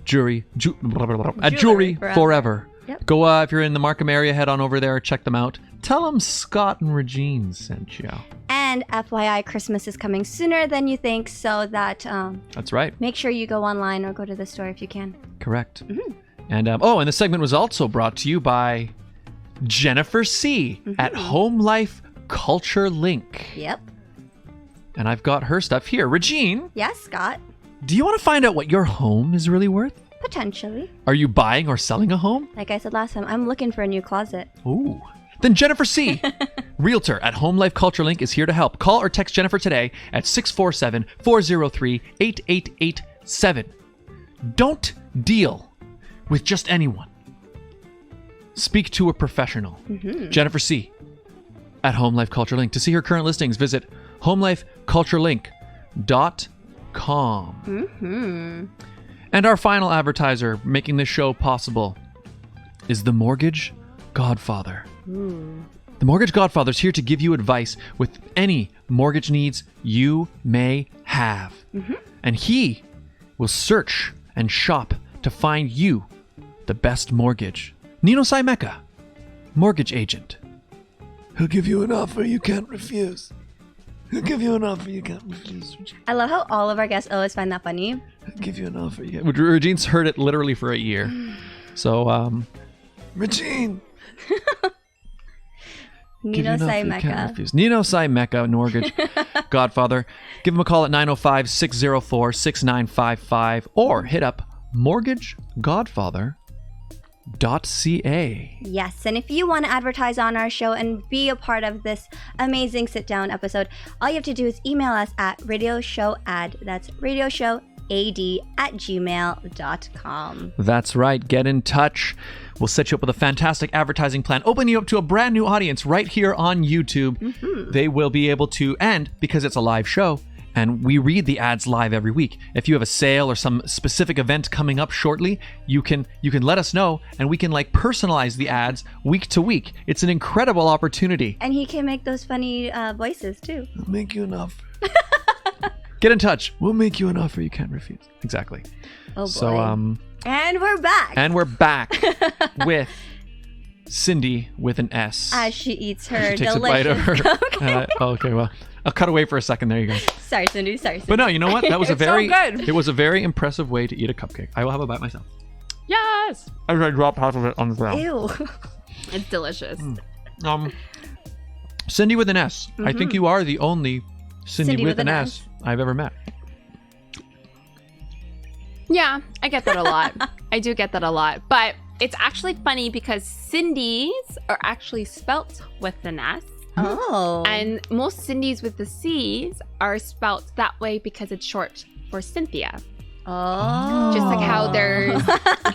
Jewelry Jewelry Forever. Yep. Go if you're in the Markham area, head on over there, check them out. Tell them Scott and Regine sent you. And FYI, Christmas is coming sooner than you think, so that That's right. make sure you go online or go to the store if you can. Correct. And and the segment was also brought to you by Jennifer C. at Home Life Culture Link. Yep. And I've got her stuff here. Regine, Yes, Scott. do you want to find out what your home is really worth? Potentially. Are you buying or selling a home? Like I said last time, I'm looking for a new closet. Ooh. Then Jennifer C., Realtor at Home Life Culture Link, is here to help. Call or text Jennifer today at 647-403-8887. Don't deal with just anyone. Speak to a professional. Jennifer C. at Home Life Culture Link. To see her current listings, visit homelifeculturelink.com. And our final advertiser making this show possible is the Mortgage Godfather. The Mortgage Godfather is here to give you advice with any mortgage needs you may have. And he will search and shop to find you the best mortgage. Nino Saimeka, mortgage agent. He'll give you an offer you can't refuse. He'll give you an offer you can't refuse. I love how all of our guests always find that funny. He'll give you an offer you can't. Regine's heard it literally for a year. So, Regine. Nino Saimeka. Nino Saimeka, mortgage Godfather. Give him a call at 905-604-6955 or hit up mortgagegodfather.ca. Yes, and if you want to advertise on our show and be a part of this amazing sit-down episode, all you have to do is email us at radioshowad. That's radioshowad scottdionbrown@gmail.com. That's right. Get in touch. We'll set you up with a fantastic advertising plan, open you up to a brand new audience right here on YouTube. They will be able to, and because it's a live show, and we read the ads live every week. If you have a sale or some specific event coming up shortly, you can let us know, and we can like personalize the ads week to week. It's an incredible opportunity. And he can make those funny voices too. We'll make you an offer. Get in touch. We'll make you an offer you can't refuse. Exactly. Oh boy. So and we're back. and we're back with Sindy with an S. As she eats her She takes a bite of delicious her. cupcake. Okay, well, I'll cut away for a second. There you go. Sorry, Cindy. But no, you know what? That was a It's so very good. it was a very impressive way to eat a cupcake. I will have a bite myself. Yes. I dropped half of it on the ground. Ew. It's delicious. Sindy with an S. I think you are the only Sindy with an S I've ever met. Yeah, I get that a lot. I do get that a lot. But it's actually funny because Cindy's are actually spelt with an S. Oh. And most Cindy's with the C's are spelt that way because it's short for Cynthia. Oh. Just like how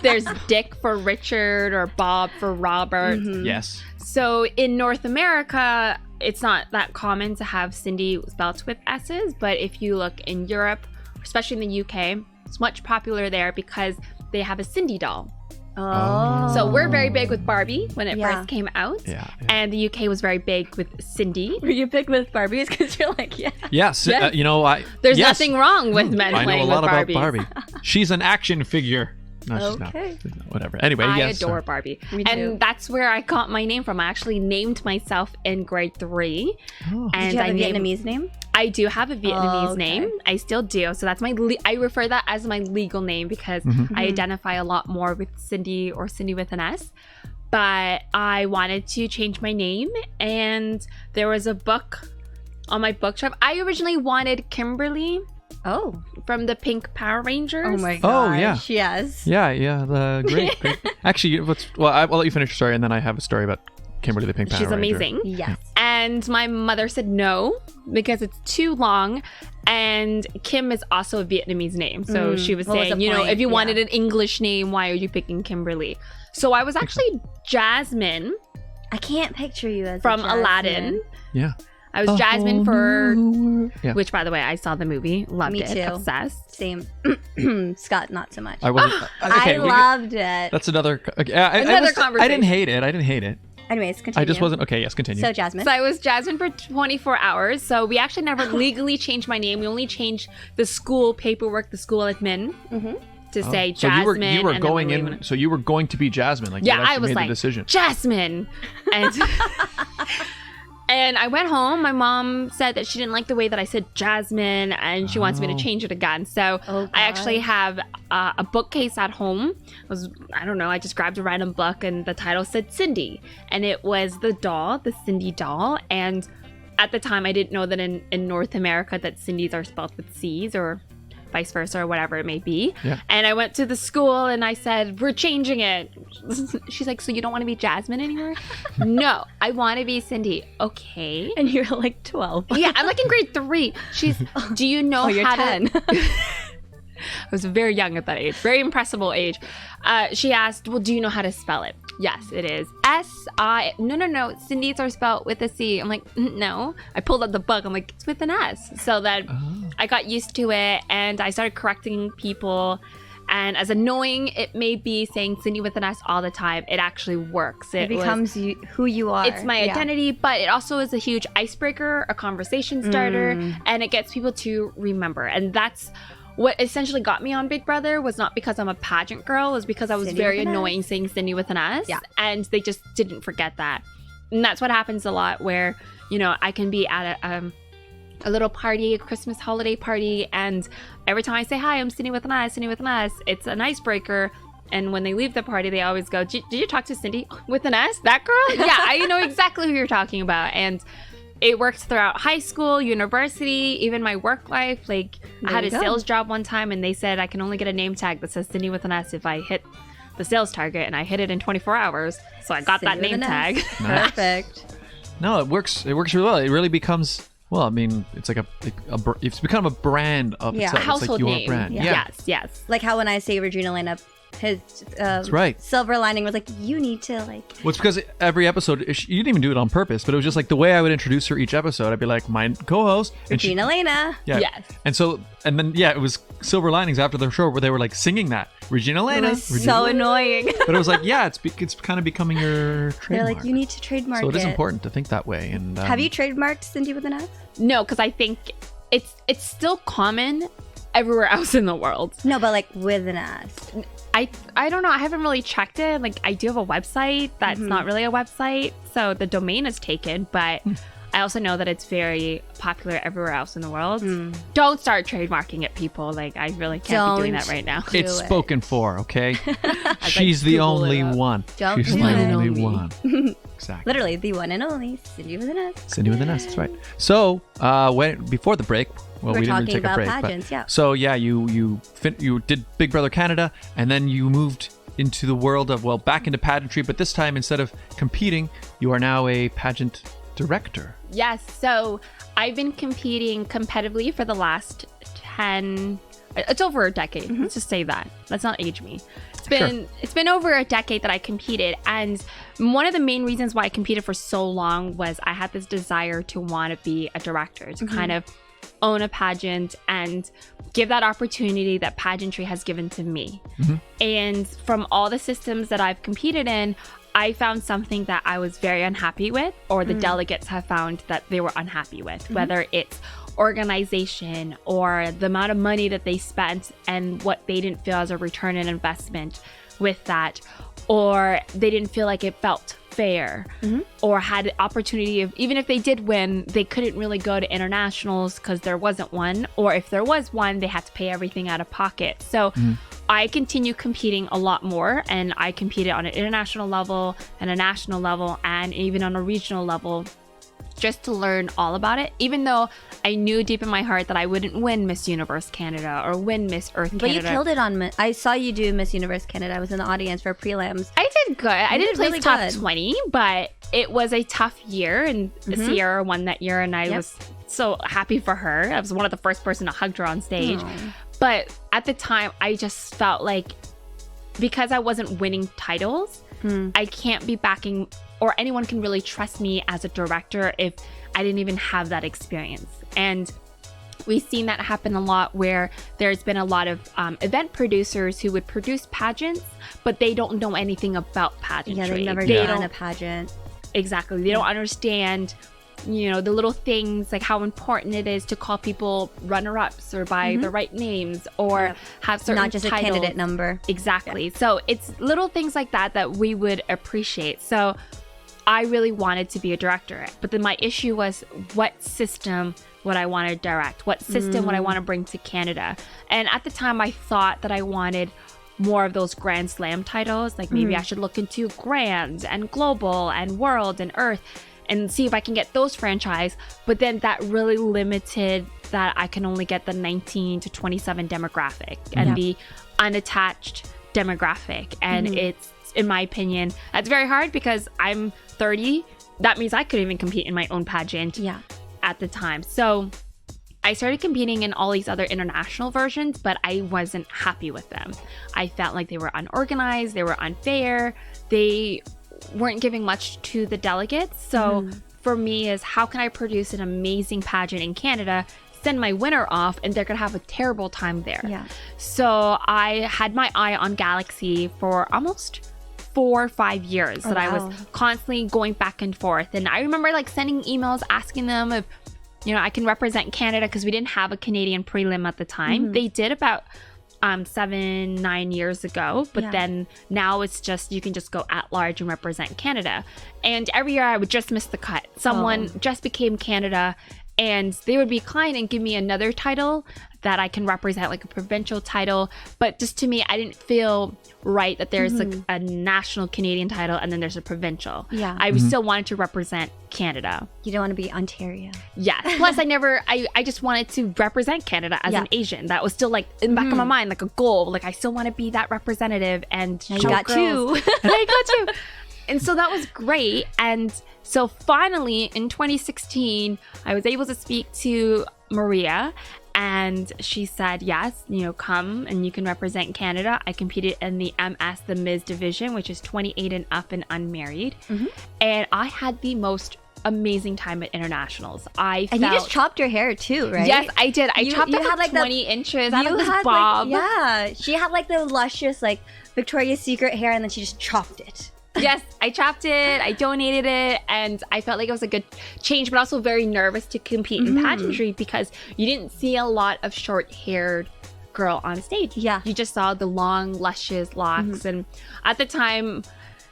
there's Dick for Richard or Bob for Robert. Yes. So in North America, it's not that common to have Cindy spelt with S's, but if you look in Europe, especially in the UK, it's much popular there because they have a Cindy doll. Oh. So we're very big with Barbie when it Yeah. first came out. Yeah. And the UK was very big with Cindy. Were you picked with Barbies because you're like, yeah. Yes. Yes. You know, There's yes. nothing wrong with men I know a playing lot with about Barbies. Barbie. She's an action figure. No, she's not. Okay. She's not. Whatever. Anyway, I yes. adore Barbie. Me too. And that's where I got my name from. I actually named myself in grade 3. Oh. And Did you have I a named- Vietnamese name? I do have a Vietnamese okay. name. I still do. So that's my I refer that as my legal name because I identify a lot more with Cindy or Cindy with an S. But I wanted to change my name, and there was a book on my bookshelf. I originally wanted Kimberly Oh. from the Pink Power Rangers. Oh my Oh, gosh. yeah. Yes. Yeah. Great. Actually, I'll let you finish your story, and then I have a story about Kimberly the Pink Power She's Ranger. amazing. Yes. And my mother said no because it's too long. And Kim is also a Vietnamese name. So she was What was saying, the point? if you Yeah. wanted an English name, why are you picking Kimberly? So I was actually Jasmine I can't picture you as from a Jasmine. Aladdin. Yeah. I was Jasmine for, Yeah. which by the way, I saw the movie, loved Me it, too. obsessed. Same. Scott, not so much. I wasn't. I loved it. That's another. Okay, Another I conversation. didn't hate it. Anyways, continue. I just wasn't. Okay, yes, continue. So, Jasmine. So I was Jasmine for 24 hours. So we actually never legally changed my name. We only changed the school paperwork, the school admin, to say so Jasmine. you were and then going we in. went- So you were going to be Jasmine. Like Yeah, you actually I was made like the decision. Jasmine, and and I went home. My mom said that she didn't like the way that I said Jasmine, and she wants me to change it again. So Oh, I actually gosh. have a bookcase at home. I don't know. I just grabbed a random book, and the title said Sindy, and it was the doll, the Sindy doll. And at the time, I didn't know that in North America that Cindy's are spelled with C's or vice versa or whatever it may be. Yeah. And I went to the school and I said, we're changing it. She's like, so you don't want to be Jasmine anymore? No, I want to be Cindy. Okay. And you're like 12. Yeah, I'm like in grade 3. She's, do you know Oh, you're how 10. to... I was very young at that age, very impressible age. She asked, well, do you know how to spell it? Yes, it is S-I... No. Cindy's are spelled with a C. I'm like, no. I pulled out the book. I'm like, it's with an S. So that I got used to it, and I started correcting people. And as annoying it may be saying Cindy with an S all the time, it actually works. It was- becomes who you are. it's my Yeah. identity, but it also is a huge icebreaker, a conversation starter, and it gets people to remember. And that's what essentially got me on Big Brother, was not because I'm a pageant girl, was because I was Cindy very with an annoying saying Cindy with an S. Yeah. And they just didn't forget that. And that's what happens a lot where, I can be at a little party, a Christmas holiday party, and every time I say, hi, I'm Cindy with an S, it's an icebreaker. And when they leave the party, they always go, did you talk to Cindy with an S? That girl? Yeah, I know exactly who you're talking about. And it worked throughout high school, university, even my work life. Like, I had you a go. sales job one time, and they said I can only get a name tag that says Cindy with an S if I hit the sales target, and I hit it in 24 hours. So I got that Cindy name with an tag. S. Perfect. No, it works. It works really well. It really becomes Well, I mean, it's like it's become a brand of Yeah. itself. A household it's like your name. brand. Yeah. Yes. Like how when I say Regine Alaina, his That's right. silver lining was like, you need to like. Well, it's because every episode, you didn't even do it on purpose, but it was just like the way I would introduce her each episode. I'd be like, my co-host. Regine Alaina. Yeah. Yes. And then, it was Silver Linings after the show where they were like singing that. Regine Alaina. It was so annoying. But it was like, it's kind of becoming your They're trademark. like, you need to trademark So it is important to think that way. And Have you trademarked Sindy with an S? No, because I think it's still common everywhere else in the world. No, but like with an S. I don't know. I haven't really checked it. Like I do have a website that's not really a website, so the domain is taken. But I also know that it's very popular everywhere else in the world. Don't start trademarking it, people. Like I really can't be doing that right now. It's do it. spoken for, okay? She's the Google only it up. one. Don't She's do the it. only one. Exactly. Literally, the one and only Sindy with an S. Cindy with an S, that's right. So, before the break, We're we didn't talking really take a about break. pageants, but, yeah. So, you did Big Brother Canada, and then you moved into the world of, back into pageantry, but this time, instead of competing, you are now a pageant director. Yes. So I've been competing competitively for the last 10. It's over a decade. Let's just say that. Let's not age me. It's been over a decade that I competed, and one of the main reasons why I competed for so long was I had this desire to want to be a director, to kind of own a pageant and give that opportunity that pageantry has given to me. And from all the systems that I've competed in, I found something that I was very unhappy with, or the delegates have found that they were unhappy with, whether it's organization or the amount of money that they spent and what they didn't feel as a return on investment with that, or they didn't feel like it felt fair, or had the opportunity of, even if they did win, they couldn't really go to internationals because there wasn't one, or if there was one, they had to pay everything out of pocket. So I continue competing a lot more, and I competed on an international level and a national level and even on a regional level, just to learn all about it, even though I knew deep in my heart that I wouldn't win Miss Universe Canada or win Miss Earth Canada. But you killed it on I saw you do Miss Universe Canada. I was in the audience for prelims. I did good. I didn't place really top good. 20, but it was a tough year, and Sierra won that year, and I was so happy for her. I was one of the first person to hug her on stage. But at the time, I just felt like because I wasn't winning titles, I can't be backing, or anyone can really trust me as a director if I didn't even have that experience. And we've seen that happen a lot, where there's been a lot of event producers who would produce pageants, but they don't know anything about pageantry. Yeah, they've never They done don't- a pageant. Exactly. They don't understand, the little things, like how important it is to call people runner-ups or by the right names, or have certain Not just titles. a candidate number. Exactly. So it's little things like that we would appreciate. So I really wanted to be a director, but then my issue was, what system would I want to direct? What system would I want to bring to Canada? And at the time, I thought that I wanted more of those Grand Slam titles. Like maybe I should look into Grand and Global and World and Earth and see if I can get those franchise. But then that really limited that I can only get the 19 to 27 demographic and the unattached demographic. And it's, in my opinion, that's very hard because I'm 30. That means I couldn't even compete in my own pageant at the time. So I started competing in all these other international versions, but I wasn't happy with them. I felt like they were unorganized, they were unfair, they weren't giving much to the delegates. So for me is, how can I produce an amazing pageant in Canada, send my winner off, and they're gonna have a terrible time there? So I had my eye on Galaxy for almost 4 or 5 years that I was constantly going back and forth. And I remember like sending emails asking them if I can represent Canada, because we didn't have a Canadian prelim at the time. They did about 7-9 years ago, but then now it's just, you can just go at large and represent Canada. And every year I would just miss the cut. Someone just became Canada, and they would be kind and give me another title that I can represent, like a provincial title. But just to me, I didn't feel right that there's like a national Canadian title and then there's a provincial. I still wanted to represent Canada. You don't want to be Ontario. Yeah. Plus, I just wanted to represent Canada as an Asian. That was still like in the back of my mind, like a goal. Like I still want to be that representative and Now you show got girls. two. And I got two. And so that was great. And so finally in 2016, I was able to speak to Maria, and she said, yes, come and you can represent Canada. I competed in the MS, the Ms division, which is 28 and up and unmarried. And I had the most amazing time at internationals. And you just chopped your hair too, right? Yes, I did. I chopped it like 20 inches. I had this bob. She had like the luscious like Victoria's Secret hair, and then she just chopped it. Yes, I chopped it, I donated it, and I felt like it was a good change, but also very nervous to compete in pageantry because you didn't see a lot of short-haired girl on stage. Yeah. You just saw the long, luscious locks. And at the time,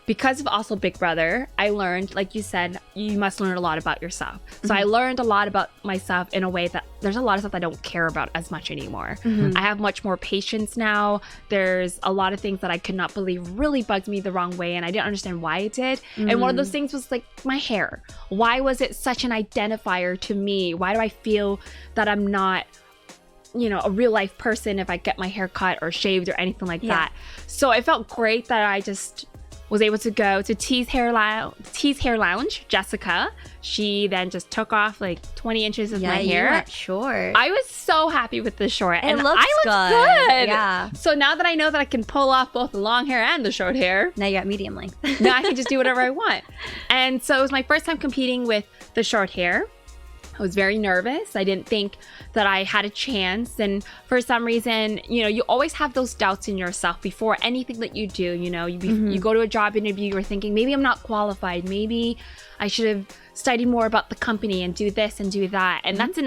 because of also Big Brother, I learned, like you said, you must learn a lot about yourself. So I learned a lot about myself in a way that there's a lot of stuff I don't care about as much anymore. I have much more patience now. There's a lot of things that I could not believe really bugged me the wrong way, and I didn't understand why it did. And one of those things was like my hair. Why was it such an identifier to me? Why do I feel that I'm not a real life person if I get my hair cut or shaved or anything like that? So it felt great that I just was able to go to T's Hair Lounge, Jessica. She then just took off like 20 inches of my hair. You went short. I was so happy with the short. And I looked good. Yeah. So now that I know that I can pull off both the long hair and the short hair. Now you're at medium length. Now I can just do whatever I want. And so it was my first time competing with the short hair. I was very nervous. I didn't think that I had a chance. And for some reason, you always have those doubts in yourself before anything that you do. You go to a job interview, you're thinking, maybe I'm not qualified. Maybe I should have studied more about the company and do this and do that. And that's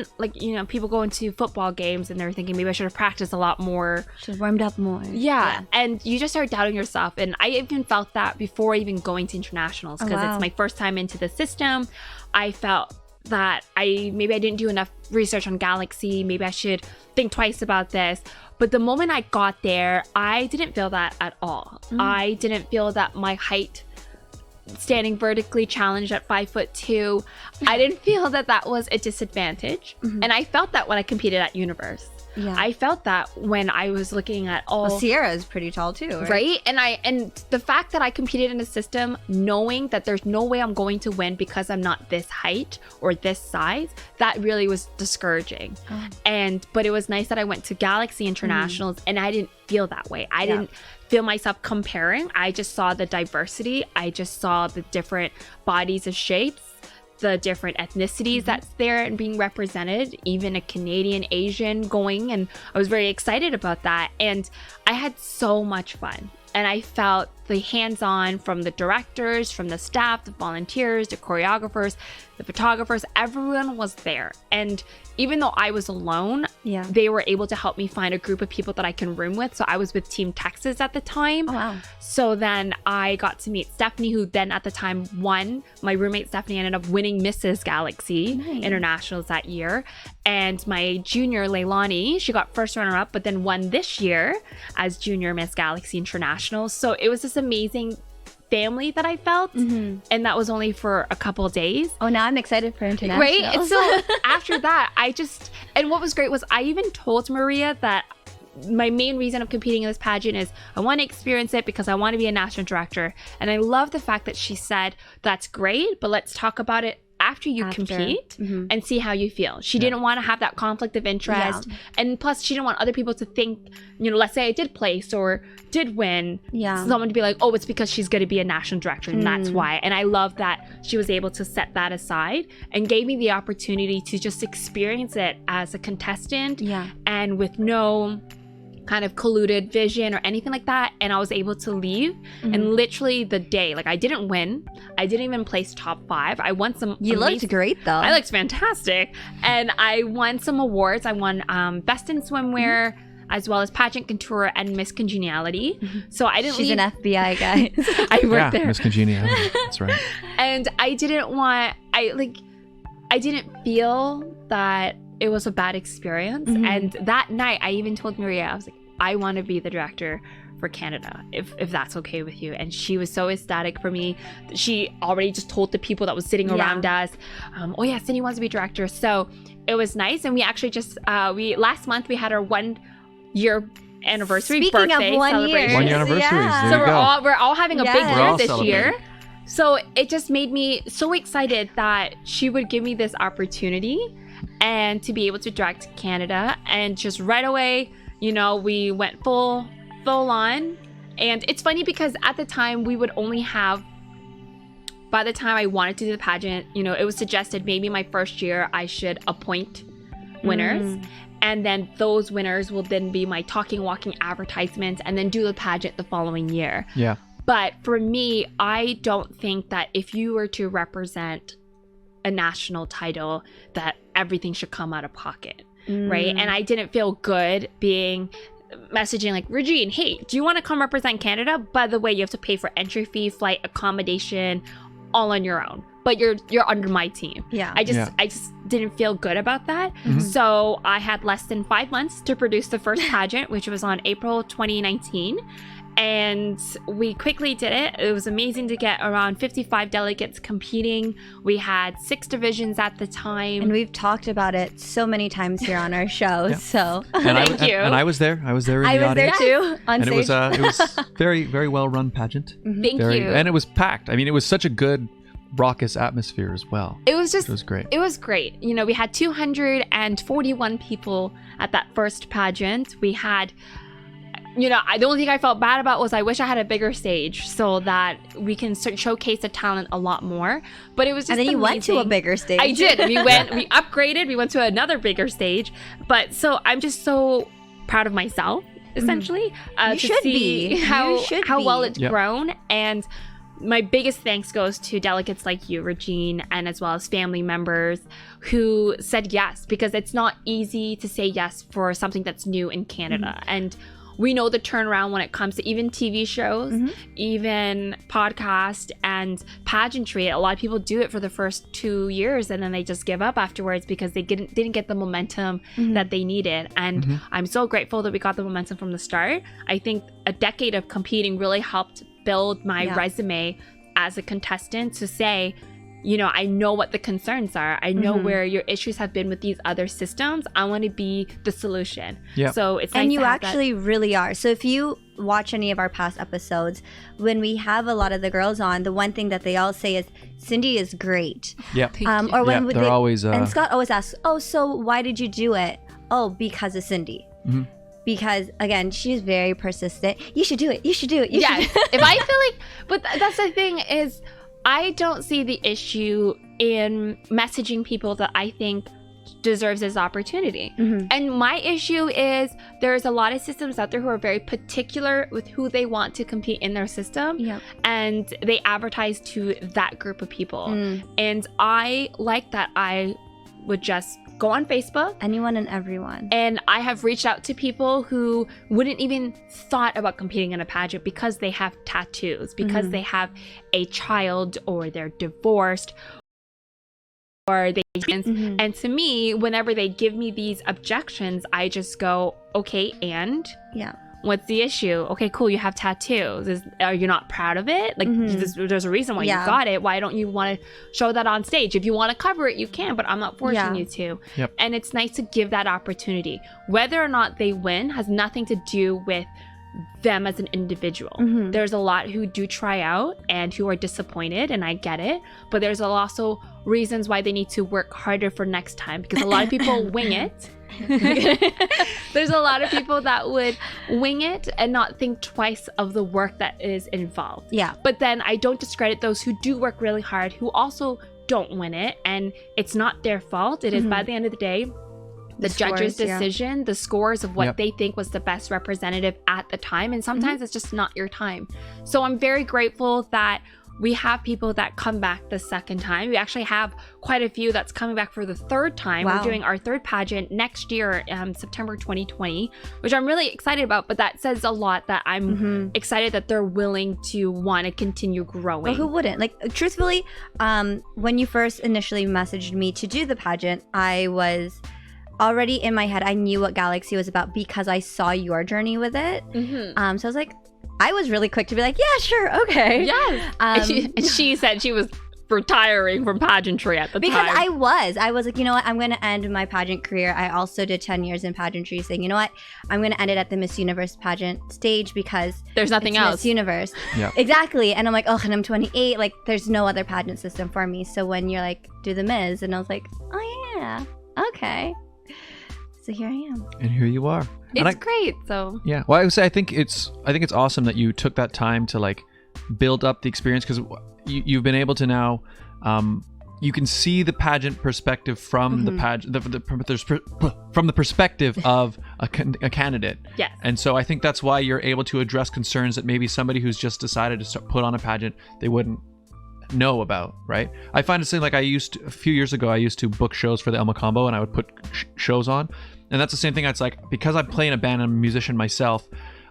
people go into football games and they're thinking, maybe I should have practiced a lot more. Should have warmed up more. Yeah. And you just start doubting yourself. And I even felt that before even going to internationals, because it's my first time into the system. I felt that maybe I didn't do enough research on Galaxy. Maybe I should think twice about this. But the moment I got there, I didn't feel that at all. I didn't feel that my height, standing vertically challenged at 5'2", I didn't feel that was a disadvantage. And I felt that when I competed at Universe. Yeah. I felt that when I was looking at Sierra is pretty tall too, right? And the fact that I competed in a system knowing that there's no way I'm going to win because I'm not this height or this size, that really was discouraging. But it was nice that I went to Galaxy Internationals and I didn't feel that way. I didn't feel myself comparing. I just saw the diversity. I just saw the different bodies of shapes, the different ethnicities that's there and being represented, even a Canadian Asian going, and I was very excited about that. And I had so much fun, and I felt the hands-on from the directors, from the staff, the volunteers, the choreographers, the photographers, everyone was there. And even though I was alone, they were able to help me find a group of people that I can room with. So I was with Team Texas at the time. Oh, wow. So then I got to meet Stephanie, who then at the time won. My roommate Stephanie ended up winning Mrs. Galaxy Internationals that year. And my junior Leilani, she got first runner-up, but then won this year as junior Miss Galaxy Internationals. So it was this amazing family that I felt, and that was only for a couple of days. Oh, now I'm excited for international. Right? And so after that, and what was great was I even told Maria that my main reason of competing in this pageant is I want to experience it because I want to be a national director. And I love the fact that she said, that's great, but let's talk about it after you compete and see how you feel. She didn't want to have that conflict of interest. And plus, she didn't want other people to think, let's say I did place or did win. Someone to be like, oh, it's because she's going to be a national director and that's why. And I love that she was able to set that aside and gave me the opportunity to just experience it as a contestant and with no kind of colluded vision or anything like that. And I was able to leave and literally the day, like I didn't win. I didn't even place top 5. I won some looked great though. I looked fantastic. And I won some awards. I won Best in Swimwear, as well as Pageant Couture and Miss Congeniality. So I didn't She's leave. an FBI guy. I worked there. Miss Congeniality. That's right. And I didn't feel that it was a bad experience. And that night I even told Maria, I was like, I want to be the director for Canada, if that's okay with you. And she was so ecstatic for me. She already just told the people that was sitting around us, oh yeah, Sindy wants to be director. So it was nice. And we actually just last month we had our 1 year anniversary Speaking birthday of 1 year. celebration. 1 year anniversary. Yeah. There So you go. we're all having a big year this year. So it just made me so excited that she would give me this opportunity and to be able to direct Canada. And just right away, you know, we went full on. And it's funny because at the time we would only have, by the time I wanted to do the pageant, you know, it was suggested maybe my first year I should appoint winners. And then those winners will then be my talking, walking advertisements and then do the pageant the following year. Yeah. But for me, I don't think that if you were to represent a national title, that everything should come out of pocket, right? And I didn't feel good messaging like, Regine, hey, do you want to come represent Canada? By the way, you have to pay for entry fee, flight, accommodation, all on your own. But you're under my team. Yeah. I just didn't feel good about that. So I had less than 5 months to produce the first pageant, which was on April 2019. And we quickly did it. It was amazing to get around 55 delegates competing. We had 6 divisions at the time. And we've talked about it so many times here on our show. So Thank you. And I was there. I was there in the I was there audience. too on And stage. it was very, very well run pageant. Thank you. And it was packed. I mean, it was such a good raucous atmosphere as well. It was great. It was great. You know, we had 241 people at that first pageant. We had, you know, the only thing I felt bad about was I wish I had a bigger stage so that we can showcase the talent a lot more. But it was just and then you went to a amazing. bigger stage. I did. We upgraded. We went to another bigger stage. But so I'm just so proud of myself, essentially, You to should see be. how You should well be. it's Yep. grown. And my biggest thanks goes to delegates like you, Regine, and as well as family members who said yes, because it's not easy to say yes for something that's new in Canada. And we know the turnaround when it comes to even TV shows, even podcast and pageantry. A lot of people do it for the first 2 years and then they just give up afterwards because they didn't get the momentum that they needed. And I'm so grateful that we got the momentum from the start. I think a decade of competing really helped build my resume as a contestant to say, you know, I know what the concerns are. I know where your issues have been with these other systems. I want to be the solution. Yeah. So it's nice And you to have actually really are. So if you watch any of our past episodes, when we have a lot of the girls on, the one thing that they all say is, Sindy is great. Yeah. Or when Yeah, they're always, and Scott always asks, oh, so why did you do it? Oh, because of Sindy. Because again, she's very persistent. You should do it. You should do it. You should. If I feel like, but that's the thing is, I don't see the issue in messaging people that I think deserves this opportunity. And my issue is there's a lot of systems out there who are very particular with who they want to compete in their system. Yep. And they advertise to that group of people. And I like that I would just go on Facebook. Anyone and everyone. And I have reached out to people who wouldn't even thought about competing in a pageant because they have tattoos, because they have a child, or they're divorced, or they and to me, whenever they give me these objections, I just go, okay, and Yeah. what's the issue? Okay, cool, you have tattoos. Are you not proud of it? Like, there's a reason why you got it. Why don't you want to show that on stage? If you want to cover it, you can, but I'm not forcing you to. Yep. And it's nice to give that opportunity. Whether or not they win has nothing to do with them as an individual. There's a lot who do try out and who are disappointed, and I get it. But there's also reasons why they need to work harder for next time, because a lot of people wing it. There's a lot of people that would wing it and not think twice of the work that is involved. Yeah. But then I don't discredit those who do work really hard, who also don't win it, and it's not their fault. It is, by the end of the day, the judge's decision, the scores of what they think was the best representative at the time. And sometimes it's just not your time. So I'm very grateful that we have people that come back the second time. We actually have quite a few that's coming back for the third time. Wow. We're doing our third pageant next year, September 2020, which I'm really excited about. But that says a lot that I'm excited that they're willing to want to continue growing. Well, who wouldn't? Like, truthfully, when you first initially messaged me to do the pageant, I was already in my head. I knew what Galaxy was about because I saw your journey with it. So I was like, I was really quick to be like, yeah, sure, okay. Yes. And she said she was retiring from pageantry at the Because time. I was like, you know what? I'm going to end my pageant career. I also did 10 years in pageantry, saying, you know what? I'm going to end it at the Miss Universe pageant stage because There's nothing it's else. Miss Universe. Yeah. Exactly. And I'm like, oh, and I'm 28. Like, there's no other pageant system for me. So when you're like, do the Miss, and I was like, oh yeah, okay. So here I am. And here you are. It's great. So Yeah. Well, I would say I think it's awesome that you took that time to like build up the experience, because you've been able to now you can see the pageant perspective from the pageant from the perspective of a candidate. Yes. And so I think that's why you're able to address concerns that maybe somebody who's just decided to put on a pageant they wouldn't know about, right? I find it saying like a few years ago I used to book shows for the El Macombo, and I would put shows on, and that's the same thing. It's like, because I play in a band and I'm a musician myself,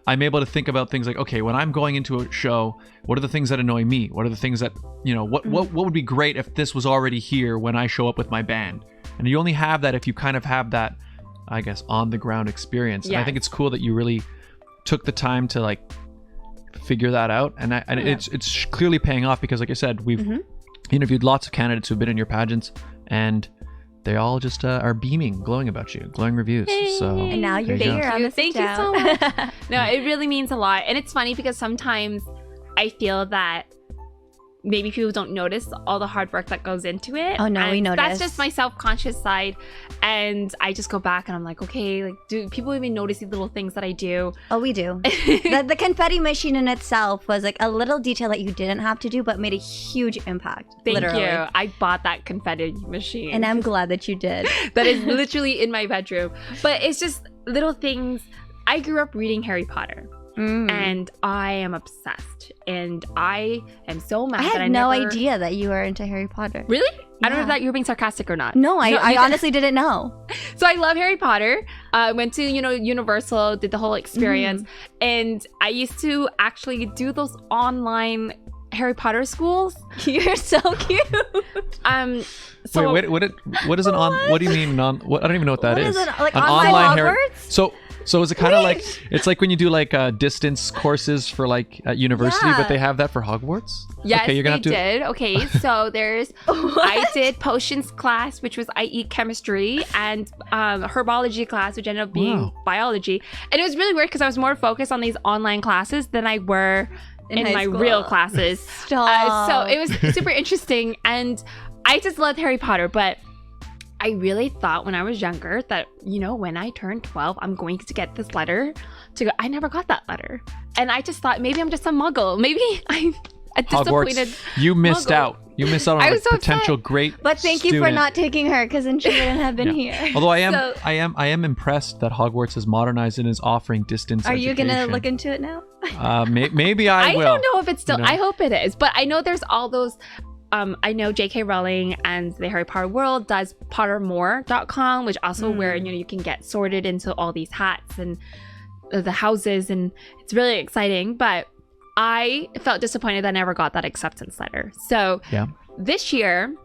I'm able to think about things like, okay, when I'm going into a show, what are the things that annoy me? What are the things that, you know, what would be great if this was already here when I show up with my band? And you only have that if you kind of have that, I guess, on the ground experience. Yes. And I think it's cool that you really took the time to like figure that out, and it's clearly paying off, because like I said, we've interviewed lots of candidates who've been in your pageants, and they all just are beaming, glowing about you, glowing reviews. So And now you're there you here go. on the Thank you so much. No, it really means a lot. And it's funny because sometimes I feel that maybe people don't notice all the hard work that goes into it. Oh, no, and we notice. That's just my self-conscious side. And I just go back and I'm like, okay, like, do people even notice these little things that I do? Oh, we do. The confetti machine in itself was like a little detail that you didn't have to do, but made a huge impact. Thank literally. you. I bought that confetti machine. And I'm glad that you did. That is literally in my bedroom. But it's just little things. I grew up reading Harry Potter. And I am obsessed. And I am so mad I that had I no never... idea that you were into Harry Potter. Really? I don't know Yeah. if that you were being sarcastic or not. No, I you honestly didn't know. So I love Harry Potter. Went to, Universal, did the whole experience. And I used to actually do those online Harry Potter schools. You're so cute. So Wait, what is an on? What do you mean non? What, I don't even know what that What is. is it? Like An online Harry- Hogwarts? So is it kind of like, it's like when you do like distance courses for like at university, Yeah. but they have that for Hogwarts? Yes, Okay, you're gonna they have to. did. Okay, so there's I did potions class, which was IE chemistry, and herbology class, which ended up being Wow. biology. And it was really weird because I was more focused on these online classes than I were in high my school. real classes. Stop. So it was super interesting, and I just loved Harry Potter, but I really thought when I was younger that, when I turned 12, I'm going to get this letter to go. I never got that letter. And I just thought, maybe I'm just a muggle. Maybe I'm a disappointed Hogwarts, you missed muggle. out. You missed out on I a was so potential upset. great But thank you for student. not taking her, because then she wouldn't have been Yeah. here. Although I So- am impressed that Hogwarts is modernized and is offering distance Are you education. gonna look into it now? Maybe I will. don't know if it's still. You know? I hope it is, but I know there's all those. I know J.K. Rowling and the Harry Potter world does pottermore.com, which also where you can get sorted into all these hats and the houses, and it's really exciting. But I felt disappointed that I never got that acceptance letter. So Yeah. this year.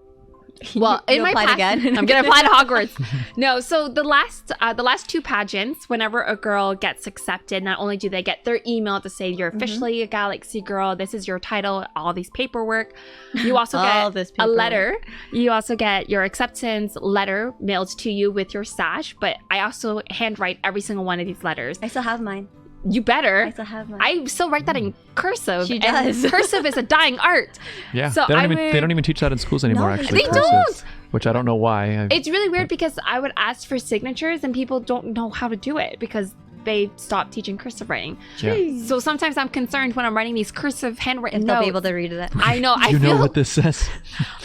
Well, in You my applied past, again? I'm gonna apply to Hogwarts. No, so the last two pageants, whenever a girl gets accepted, not only do they get their email to say you're officially a Galaxy girl, this is your title, all these paperwork. You also All get this a paperwork. letter. You also get your acceptance letter mailed to you with your sash. But I also handwrite every single one of these letters. I still have mine. You better. I still have mine. I still write that in cursive. She and does. cursive is a dying art. Yeah. So they I don't even teach that in schools anymore. No, they Actually, don't. They don't! cursive, which I don't know why. It's really weird because I would ask for signatures and people don't know how to do it because they stopped teaching cursive writing. Yeah. So sometimes I'm concerned when I'm writing these cursive handwritten If they'll notes. be able to read it. I know. I you know feel. what this says?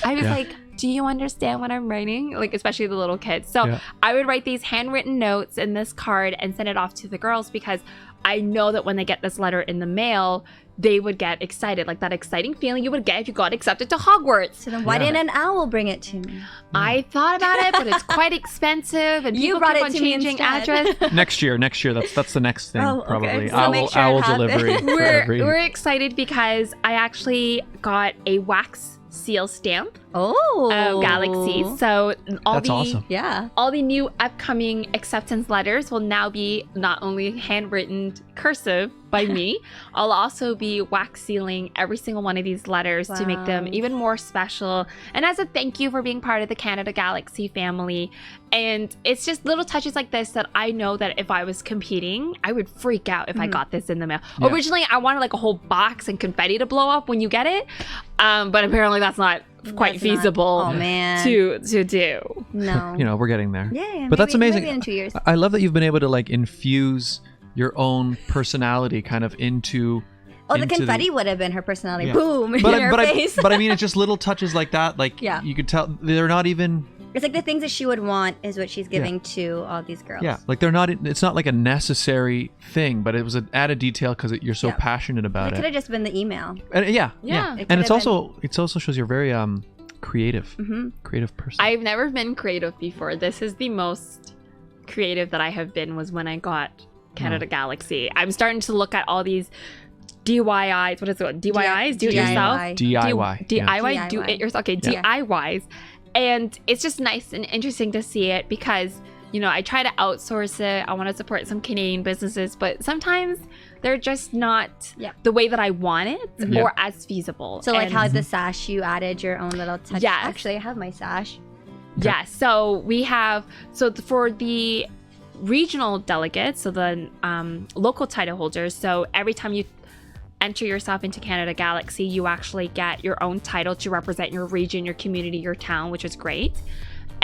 I was Yeah. like, do you understand what I'm writing? Like, especially the little kids. So Yeah. I would write these handwritten notes in this card and send it off to the girls because I know that when they get this letter in the mail, they would get excited. Like that exciting feeling you would get if you got accepted to Hogwarts. So then why Yeah. didn't an owl bring it to me? I thought about it, but it's quite expensive, and You people brought keep it on to me changing instead. address. Next year. That's the next thing Oh, okay. probably. So make sure it Owl happens. delivery. for every- We're excited because I actually got a wax seal stamp Oh. of Galaxy. So That's awesome. Yeah. all the new upcoming acceptance letters will now be not only handwritten cursive, by me. I'll also be wax sealing every single one of these letters to make them even more special. And as a thank you for being part of the Canada Galaxy family. And it's just little touches like this that I know that if I was competing, I would freak out if I got this in the mail. Yeah. Originally, I wanted like a whole box and confetti to blow up when you get it. But apparently that's not quite feasible to do. No. You know, we're getting there. Yeah, but that's amazing. Maybe in 2 years. I love that you've been able to like infuse your own personality kind of into. Oh, the confetti would have been her personality. Yeah. Boom in But her face. but I mean, it's just little touches like that. Like you could tell they're not even. It's like the things that she would want is what she's giving to all these girls. Yeah, like they're not. It's not like a necessary thing, but it was an added detail because you're so passionate about It could have just been the email. And Yeah. And it also shows you're very creative, creative person. I've never been creative before. This is the most creative that I have been was when I got Canada Galaxy. I'm starting to look at all these DIYs. What is it? DIYs? Do it yourself? DIY. DIY. Do it yourself. Okay, DIYs. And it's just nice and interesting to see it because, you know, I try to outsource it. I want to support some Canadian businesses, but sometimes they're just not the way that I want it or as feasible. So like how the sash, you added your own little touch. Yes. Actually, I have my sash. Yeah, so we have, for the regional delegates, so the local title holders, so every time you enter yourself into Canada Galaxy, you actually get your own title to represent your region, your community, your town, which is great.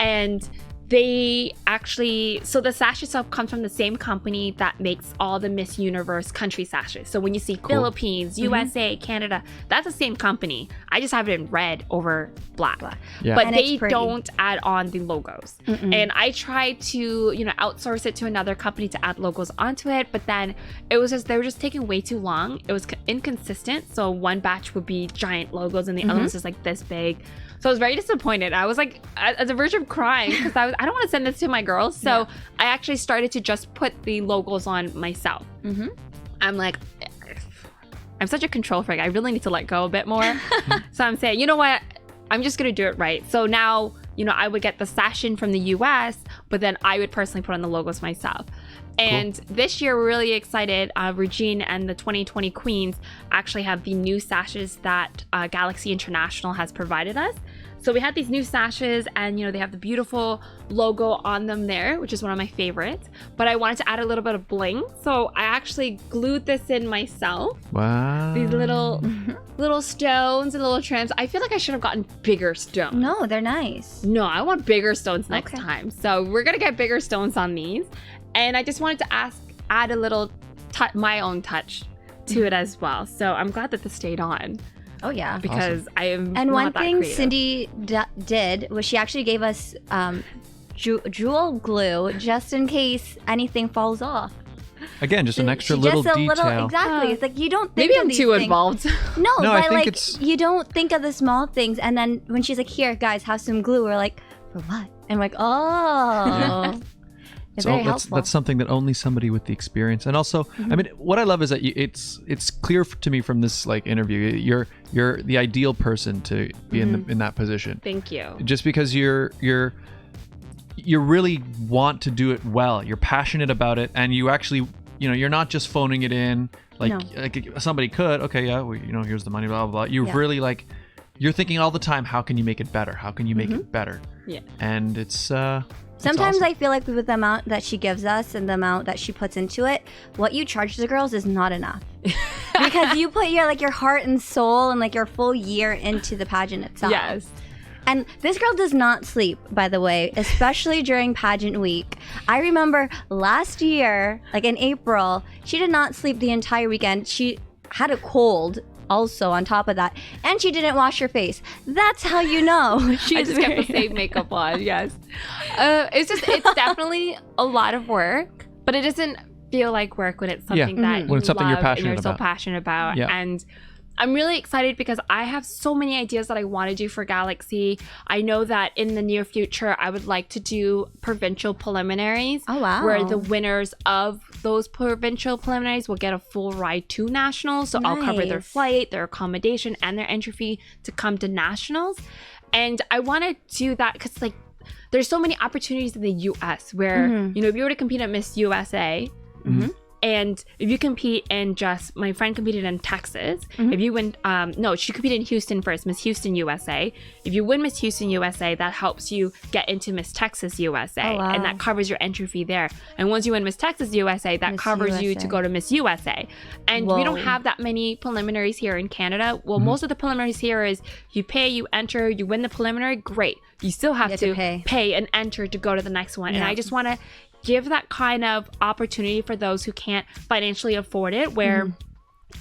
And they actually, so the sash itself comes from the same company that makes all the Miss Universe country sashes. So when you see Philippines, USA, Canada, that's the same company. I just have it in red over black. Yeah. But And they it's pretty. don't add on the logos. And I tried to, you know, outsource it to another company to add logos onto it, but then it was just, they were just taking way too long. It was inconsistent. So one batch would be giant logos and the other one's just like this big. So I was very disappointed. I was like at the verge of crying because I don't want to send this to my girls. So I actually started to just put the logos on myself. I'm like, I'm such a control freak. I really need to let go a bit more. So I'm saying, you know what? I'm just going to do it right. So now, you know, I would get the sash in from the US, but then I would personally put on the logos myself. And this year, we're really excited. Regine and the 2020 Queens actually have the new sashes that Galaxy International has provided us. So we had these new sashes and, you know, they have the beautiful logo on them there, which is one of my favorites. But I wanted to add a little bit of bling. So I actually glued this in myself. Wow. These little stones and little trims. I feel like I should have gotten bigger stones. No, they're nice. No, I want bigger stones next time. So we're going to get bigger stones on these. And I just wanted to add a little my own touch to it as well. So I'm glad that this stayed on. Oh yeah, because I am. And not one that thing creative. Cindy did was she actually gave us jewel glue just in case anything falls off. Again, just an extra She little just a detail. Exactly. It's like you don't think Maybe of I'm these too things. involved. No, No, I but think like it's- you don't think of the small things, and then when she's like, "Here, guys, have some glue," we're like, "For what?" And we're like, "Oh." It's So very helpful. that's something that only somebody with the experience, and also, I mean, what I love is that it's clear to me from this like interview, you're the ideal person to be in that position. Thank you. Just because you really want to do it well, you're passionate about it, and you actually, you know, you're not just phoning it in like somebody could. Okay, yeah, well, you know, here's the money, blah blah blah. You're really like, you're thinking all the time, how can you make it better? How can you make it better? Yeah. And it's Sometimes awesome. I feel like with the amount that she gives us and the amount that she puts into it, what you charge the girls is not enough. Because you put your heart and soul and like your full year into the pageant itself. Yes. And this girl does not sleep, by the way, especially during pageant week. I remember last year, like in April, she did not sleep the entire weekend. She had a cold also on top of that, and she didn't wash her face. That's how you know she I was just kept the same makeup on. Yes. It's definitely a lot of work, but it doesn't feel like work when it's something that When it's something you're love and passionate you're so about. passionate about. Yeah. And I'm really excited because I have so many ideas that I want to do for Galaxy. I know that in the near future, I would like to do provincial preliminaries. Oh, wow. Where the winners of those provincial preliminaries will get a full ride to nationals. So I'll cover their Nice. flight, their accommodation, and their entry fee to come to nationals. And I want to do that because like there's so many opportunities in the US where, you know, if you were to compete at Miss USA, And if you compete in my friend competed in Texas. If you win, she competed in Houston first, Miss Houston USA. If you win Miss Houston USA, that helps you get into Miss Texas USA. And that covers your entry fee there. And once you win Miss Texas USA, that covers you to go to Miss USA. And we don't have that many preliminaries here in Canada. Well, most of the preliminaries here is you pay, you enter, you win the preliminary, great. You still have to pay and enter to go to the next one. And I just want to give that kind of opportunity for those who can't financially afford it, where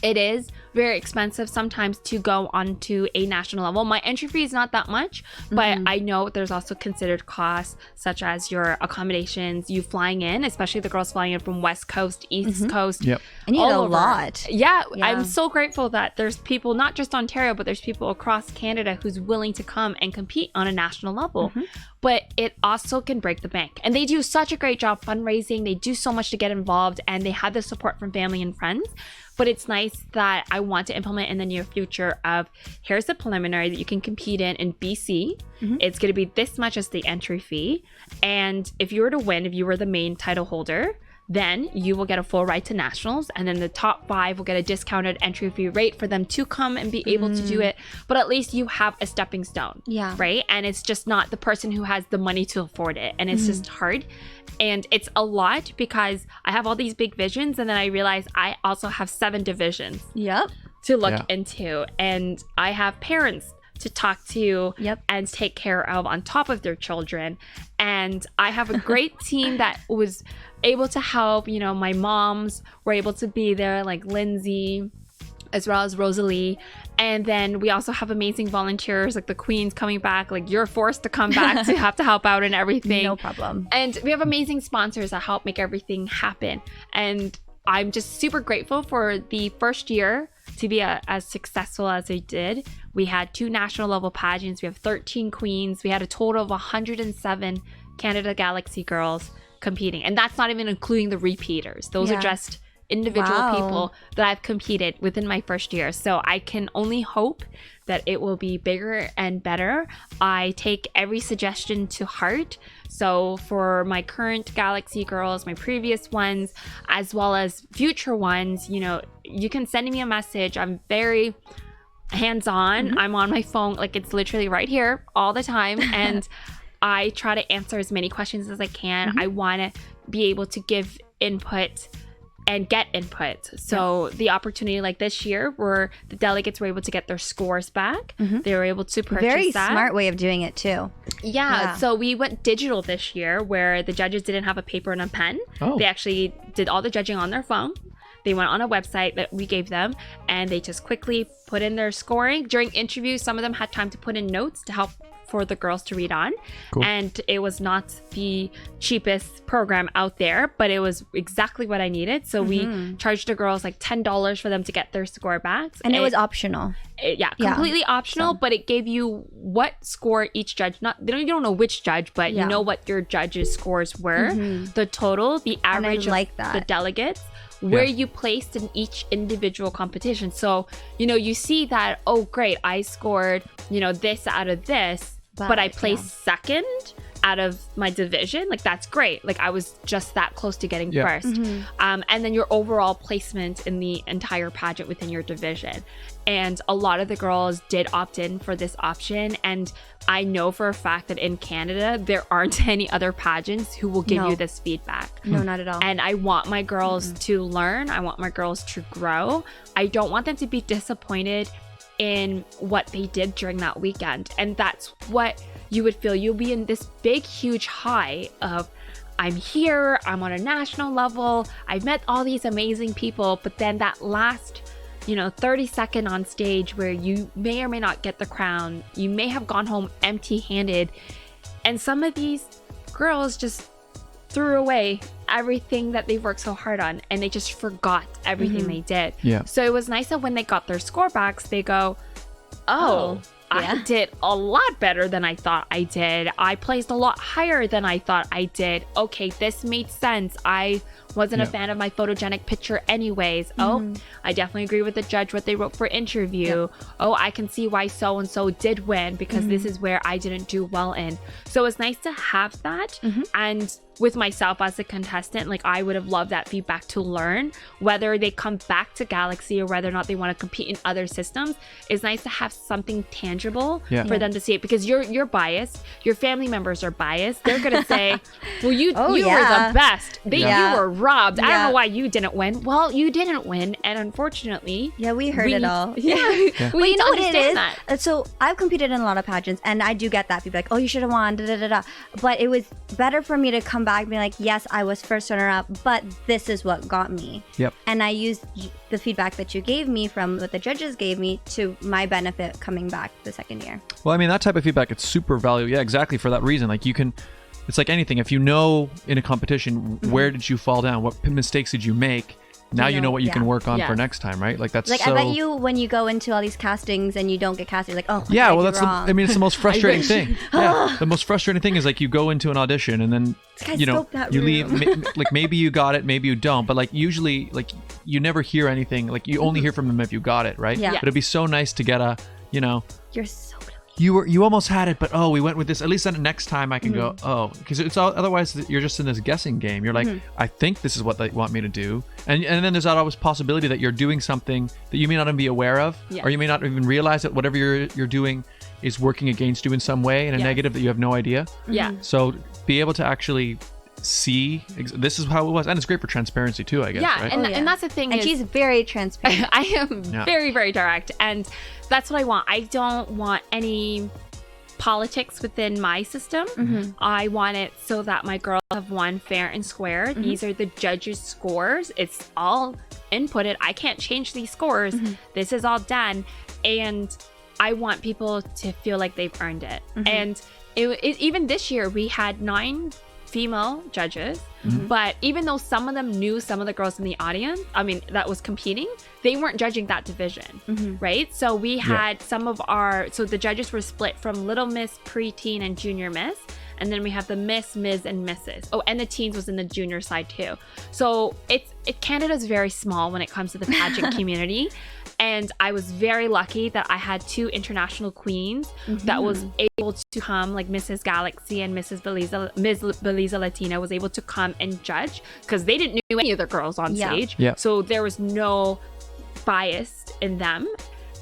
it is very expensive sometimes to go onto a national level. My entry fee is not that much, but I know there's also considered costs such as your accommodations, you flying in, especially the girls flying in from West Coast, East Coast. And you need a lot. Yeah, I'm so grateful that there's people, not just Ontario, but there's people across Canada who's willing to come and compete on a national level. But it also can break the bank. And they do such a great job fundraising. They do so much to get involved, and they have the support from family and friends. But it's nice that I want to implement in the near future of, here's the preliminary that you can compete in BC. It's going to be this much as the entry fee. And if you were to win, if you were the main title holder, then you will get a full ride to nationals, and then the top 5 will get a discounted entry fee rate for them to come and be able to do it. But at least you have a stepping stone, right? And it's just not the person who has the money to afford it, and it's just hard. And it's a lot because I have all these big visions, and then I realize I also have 7 divisions to look into, and I have parents to talk to and take care of on top of their children. And I have a great team that was able to help. You know, my moms were able to be there, like Lindsay, as well as Rosalie. And then we also have amazing volunteers, like the Queen's coming back. Like, you're forced to come back to have to help out and everything. No problem. And we have amazing sponsors that help make everything happen. And I'm just super grateful for the first year to be as successful as I did. We had 2 national level pageants. We have 13 queens. We had a total of 107 Canada Galaxy girls competing. And that's not even including the repeaters. Those are just individual people that I've competed within my first year. So I can only hope that it will be bigger and better. I take every suggestion to heart. So for my current Galaxy girls, my previous ones, as well as future ones, you know, you can send me a message. I'm very hands-on. I'm on my phone. Like, it's literally right here all the time. And I try to answer as many questions as I can. I want to be able to give input and get input. So the opportunity like this year where the delegates were able to get their scores back, they were able to purchase Very that. smart way of doing it too. Yeah, so we went digital this year where the judges didn't have a paper and a pen. They actually did all the judging on their phone. They went on a website that we gave them, and they just quickly put in their scoring. During interviews, some of them had time to put in notes to help for the girls to read on. And it was not the cheapest program out there, but it was exactly what I needed. So we charged the girls like $10 for them to get their score back. And it was optional. Completely optional, but it gave you what score each judge, you don't know which judge, but you know what your judges' scores were, the total, the average of the delegates, where you placed in each individual competition. So, you know, you see that, oh, great, I scored, you know, this out of this, but I placed second out of my division. Like, that's great. Like, I was just that close to getting first. And then your overall placement in the entire pageant within your division. And a lot of the girls did opt in for this option. And I know for a fact that in Canada, there aren't any other pageants who will give you this feedback. No, not at all. And I want my girls to learn. I want my girls to grow. I don't want them to be disappointed in what they did during that weekend. And that's what you would feel. You'll be in this big, huge high of, I'm here, I'm on a national level, I've met all these amazing people, but then that last, 30-second on stage where you may or may not get the crown, you may have gone home empty-handed, and some of these girls just threw away everything that they've worked so hard on, and they just forgot everything they did. So it was nice that when they got their score backs, they go, I did a lot better than I thought I did. I placed a lot higher than I thought I did. Okay, this made sense. I wasn't a fan of my photogenic picture anyways. Oh, I definitely agree with the judge what they wrote for interview. Oh, I can see why so and so did win because this is where I didn't do well in. So it's nice to have that. And with myself as a contestant, like I would have loved that feedback to learn whether they come back to Galaxy or whether or not they want to compete in other systems. It's nice to have something tangible for them to see it, because you're biased, your family members are biased. They're gonna say, well, you were the best, you were robbed, I don't know why you didn't win. Well, you didn't win, and unfortunately we heard it all. We Well, you know what it is? that. So I've competed in a lot of pageants, and I do get that feedback. Oh, you should have won. Da, da, da, da. But it was better for me to come back and be like, yes, I was first runner up, but this is what got me. And I used the feedback that you gave me from what the judges gave me to my benefit coming back the second year. Well, I mean, that type of feedback, it's super valuable. Yeah, exactly, for that reason. Like, you can, it's like anything. If you know in a competition, where did you fall down? What mistakes did you make? Now you know what you can work on for next time, right? Like, that's like, I bet you when you go into all these castings and you don't get casted, you're like, oh, yeah, well, that's I mean, it's the most frustrating thing. Yeah, the most frustrating thing is like you go into an audition and then you know you leave. Like, maybe you got it, maybe you don't, but like usually, like, you never hear anything. Like, you only hear from them if you got it, right? Yeah. But it'd be so nice to get a, you know, you're so you almost had it, but oh, we went with this. At least then next time I can go, oh, because it's all, otherwise you're just in this guessing game. You're like, I think this is what they want me to do, and then there's that always possibility that you're doing something that you may not even be aware of, or you may not even realize that whatever you're doing is working against you in some way in a negative that you have no idea. So be able to actually see this is how it was, and it's great for transparency too, I guess. Right? And that's the thing. And she's very transparent. I am very, very direct, and that's what I want. I don't want any politics within my system. I want it so that my girls have won fair and square. These are the judges' scores. It's all inputted. I can't change these scores. This is all done, and I want people to feel like they've earned it. And even this year, we had 9 female judges, but even though some of them knew some of the girls in the audience, I mean, that was competing, they weren't judging that division, right? So we had some of so the judges were split from Little Miss, Preteen, and Junior Miss, and then we have the Miss, Ms, and Mrs. Oh, and the teens was in the junior side too. So Canada's very small when it comes to the pageant community. And I was very lucky that I had 2 international queens that was able to come, like Mrs. Galaxy and Ms. Beliza Latina was able to come and judge, because they didn't know any of the girls on stage. So there was no bias in them.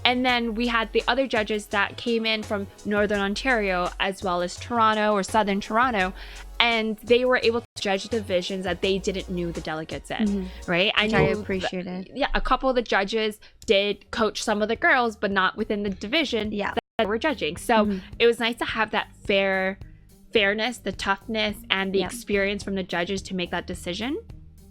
And then we had the other judges that came in from Northern Ontario as well as Toronto or Southern Toronto, and they were able to judge divisions that they didn't know the delegates in, right? Which I appreciated. Yeah, a couple of the judges did coach some of the girls, but not within the division that they were judging. So it was nice to have that fairness, the toughness, and the experience from the judges to make that decision.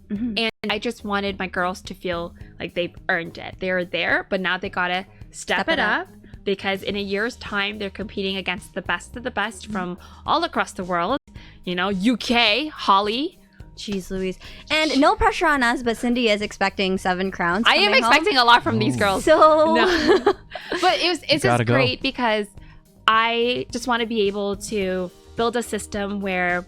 And I just wanted my girls to feel like they've earned it. They were there, but now they gotta step it up, because in a year's time, they're competing against the best of the best from all across the world. You know, UK, Holly. Jeez Louise. And no pressure on us, but Sindy is expecting 7 crowns. I am expecting a lot from these girls. So, but it's just great because I just want to be able to build a system where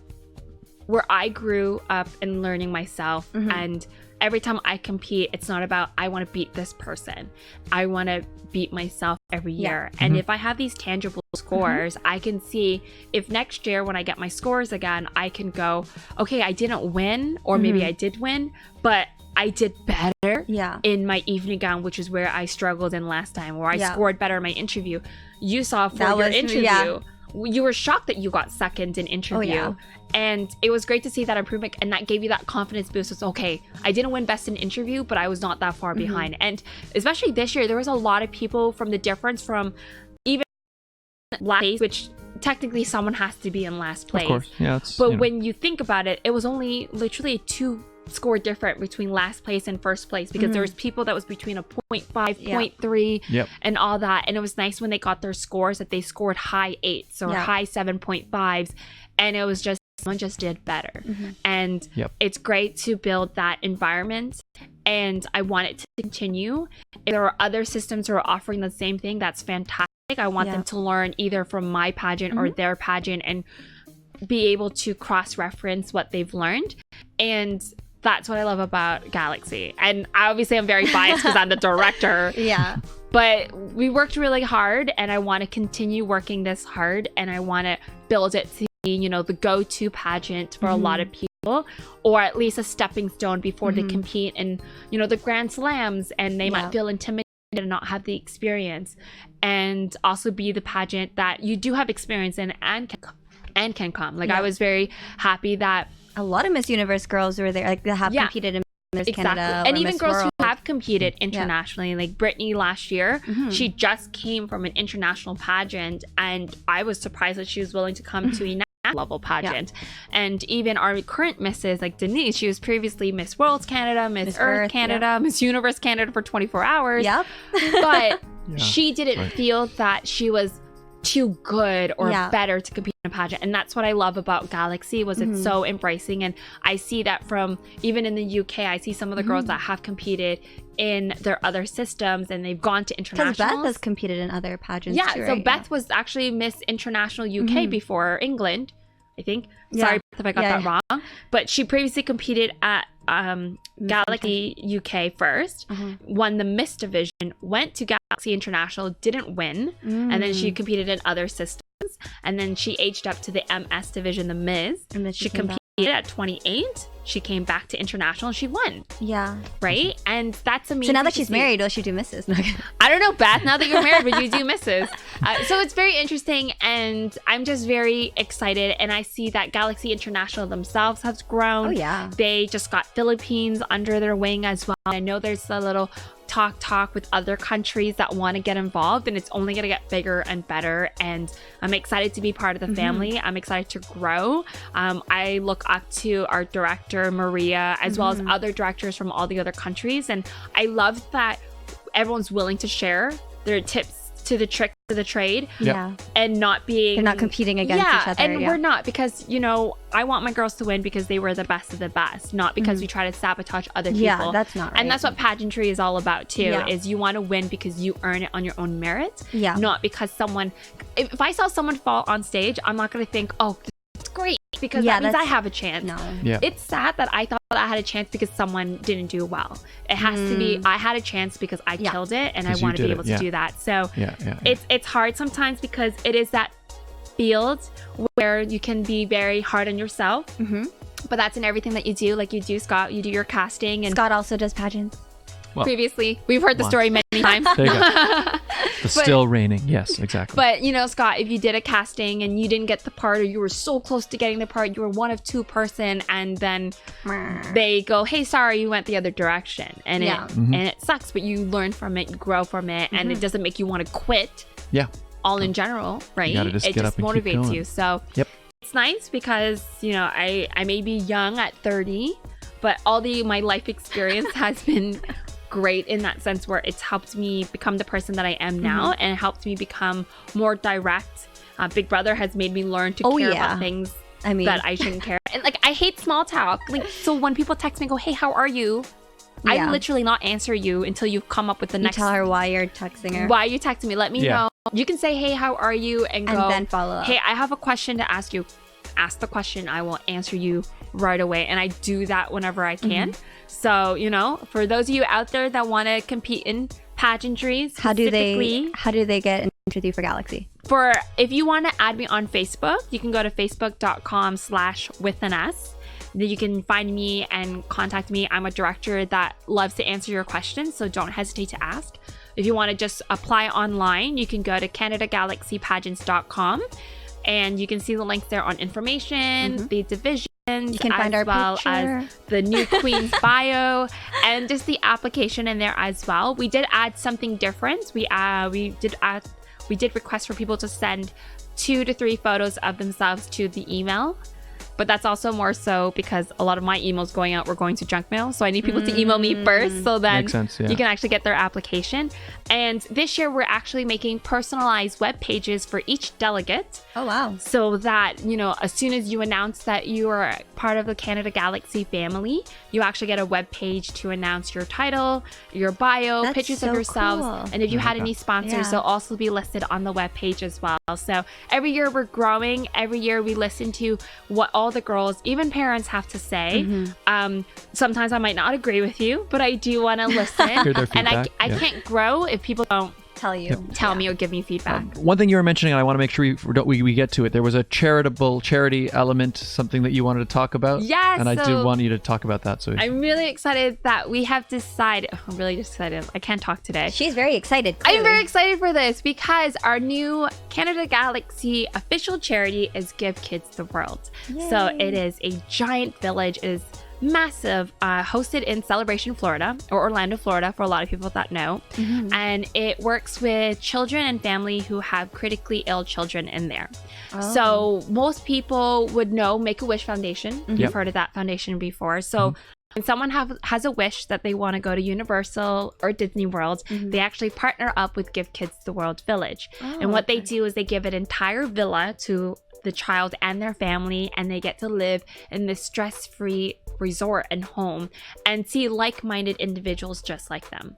I grew up in learning myself, and every time I compete, it's not about I want to beat this person. I want to beat myself every year. And if I have these tangible scores, I can see if next year when I get my scores again, I can go, okay, I didn't win, or maybe I did win, but I did better in my evening gown, which is where I struggled in last time, or I scored better in my interview. You saw for your interview. You were shocked that you got second in interview. And it was great to see that improvement, and that gave you that confidence boost. It's okay, I didn't win best in interview, but I was not that far behind. And especially this year, there was a lot of people from the difference from even last place, which technically someone has to be in last place. Of course, but when you think about it, it was only literally 2 score different between last place and first place, because there was people that was between a 0.5, 0.3 and all that. And it was nice when they got their scores that they scored high 8s or high 7.5s, and it was just someone just did better. And it's great to build that environment, and I want it to continue. If there are other systems who are offering the same thing, that's fantastic. I want them to learn either from my pageant or their pageant and be able to cross-reference what they've learned. And that's what I love about Galaxy. And obviously I'm very biased because I'm the director. Yeah. But we worked really hard, and I want to continue working this hard, and I want to build it to be, you know, the go-to pageant for a lot of people, or at least a stepping stone before they compete in, you know, the Grand Slams, and they might feel intimidated and not have the experience, and also be the pageant that you do have experience in and can come. Like I was very happy that a lot of Miss Universe girls were there, like, that have competed in Miss Canada, and or even Miss girls World. who have competed internationally, like Brittany last year. She just came from an international pageant, and I was surprised that she was willing to come to a national level pageant. And even our current misses, like Denise, she was previously Miss World Canada, Miss Earth Canada, Miss Universe Canada for 24 hours. But she didn't feel that she was too good or better to compete in a pageant. And that's what I love about Galaxy, was it's so embracing. And I see that from even in the UK, I see some of the girls that have competed in their other systems, and they've gone to internationals. Because Beth has competed in other pageants too, so right? Beth was actually Miss International UK before England, I think. Sorry if I got that wrong. But she previously competed at Galaxy UK first, won the Miss division, went to Galaxy International, didn't win, and then she competed in other systems, and then she aged up to the MS division, the Ms. And then she competed at 28. She came back to international and she won. Yeah. Right? And that's amazing. So now that she's married, will she do Mrs.? I don't know, Beth, now that you're married, but you do Mrs. So it's very interesting, and I'm just very excited. And I see that Galaxy International themselves has grown. Oh, yeah. They just got Philippines under their wing as well. I know there's a little talk with other countries that want to get involved, and it's only going to get bigger and better, and I'm excited to be part of the family. I'm excited to grow. I look up to our director Maria, as well as other directors from all the other countries, and I love that everyone's willing to share their tips to the trick to the trade, and not being, they're not competing against each other. And we're not, because, you know, I want my girls to win because they were the best of the best, not because we try to sabotage other people. Yeah, that's not right. And that's what pageantry is all about too, is you want to win because you earn it on your own merit, not because someone, if I saw someone fall on stage, I'm not going to think, oh, it's great, because that means I have a chance. No. It's sad that I thought I had a chance because someone didn't do well. It has to be, I had a chance because I killed it, and I want to be able to do that. So it's hard sometimes, because it is that field where you can be very hard on yourself. But that's in everything that you do. Like you do, Scott, you do your casting. And Scott also does pageants. Well, previously, we've heard the story many times. There you go. Still raining. Yes, exactly. But, you know, Scott, if you did a casting and you didn't get the part, or you were so close to getting the part, you were one of two person, and then they go, hey, sorry, you went the other direction. And it sucks, but you learn from it, you grow from it, and it doesn't make you want to quit. All in general, right? You gotta just it get just up and keep motivates going. you. So it's nice because, you know, I may be young at 30, but all my life experience has been great in that sense, where it's helped me become the person that I am now, and it helped me become more direct. Big Brother has made me learn to care about things that I shouldn't care. And like, I hate small talk. Like, so when people text me and go, hey, how are you? I literally not answer you until you come up with the next. Tell her why you're texting her. Why are you texting me? Let me know. You can say, hey, how are you? And go, then follow up. Hey, I have a question to ask you. Ask the question. I will answer you right away. And I do that whenever I can. So, you know, for those of you out there that want to compete in pageantries, how do they get in touch with you for Galaxy? If you want to add me on Facebook, you can go to facebook.com/withanus. You can find me and contact me. I'm a director that loves to answer your questions, so don't hesitate to ask. If you want to just apply online, you can go to canadagalaxypageants.com, and you can see the links there on information, the divisions, you can find our picture, as the new queen's bio, and just the application in there as well. We did add something different. We did request for people to send 2 to 3 photos of themselves to the email. But that's also more so because a lot of my emails going out were going to junk mail. So I need people to email me first, so then you can actually get their application. And this year we're actually making personalized web pages for each delegate. Oh, wow. So that, you know, as soon as you announce that you are part of the Canada Galaxy family, you actually get a web page to announce your title, your bio, That's pictures so of yourselves, cool. and if you had any sponsors, Yeah. they'll also be listed on the web page as well. So every year we're growing. Every year we listen to what all the girls, even parents, have to say. Sometimes I might not agree with you, but I do want to listen. Hear their And I feedback, yeah. can't grow if people don't Tell you. tell me or give me feedback. One thing you were mentioning, and I want to make sure we get to it. There was a charity element, something that you wanted to talk about. Yes, And I do so- want you to talk about that. So I'm really excited that we have decided. I'm really excited. I can't talk today. She's very excited. I'm clearly. very excited for this because our new Canada Galaxy official charity is Give Kids the World. So Yay. it is a giant village. It is massive, hosted in Celebration, Florida, or Orlando, Florida, for a lot of people that know. And it works with children and family who have critically ill children in there. So most people would know Make-A-Wish Foundation. You've heard of that foundation before. So when someone has a wish that they want to go to Universal or Disney World, they actually partner up with Give Kids the World Village. And what they do is they give an entire villa to the child and their family, and they get to live in this stress-free resort and home and see like-minded individuals just like them.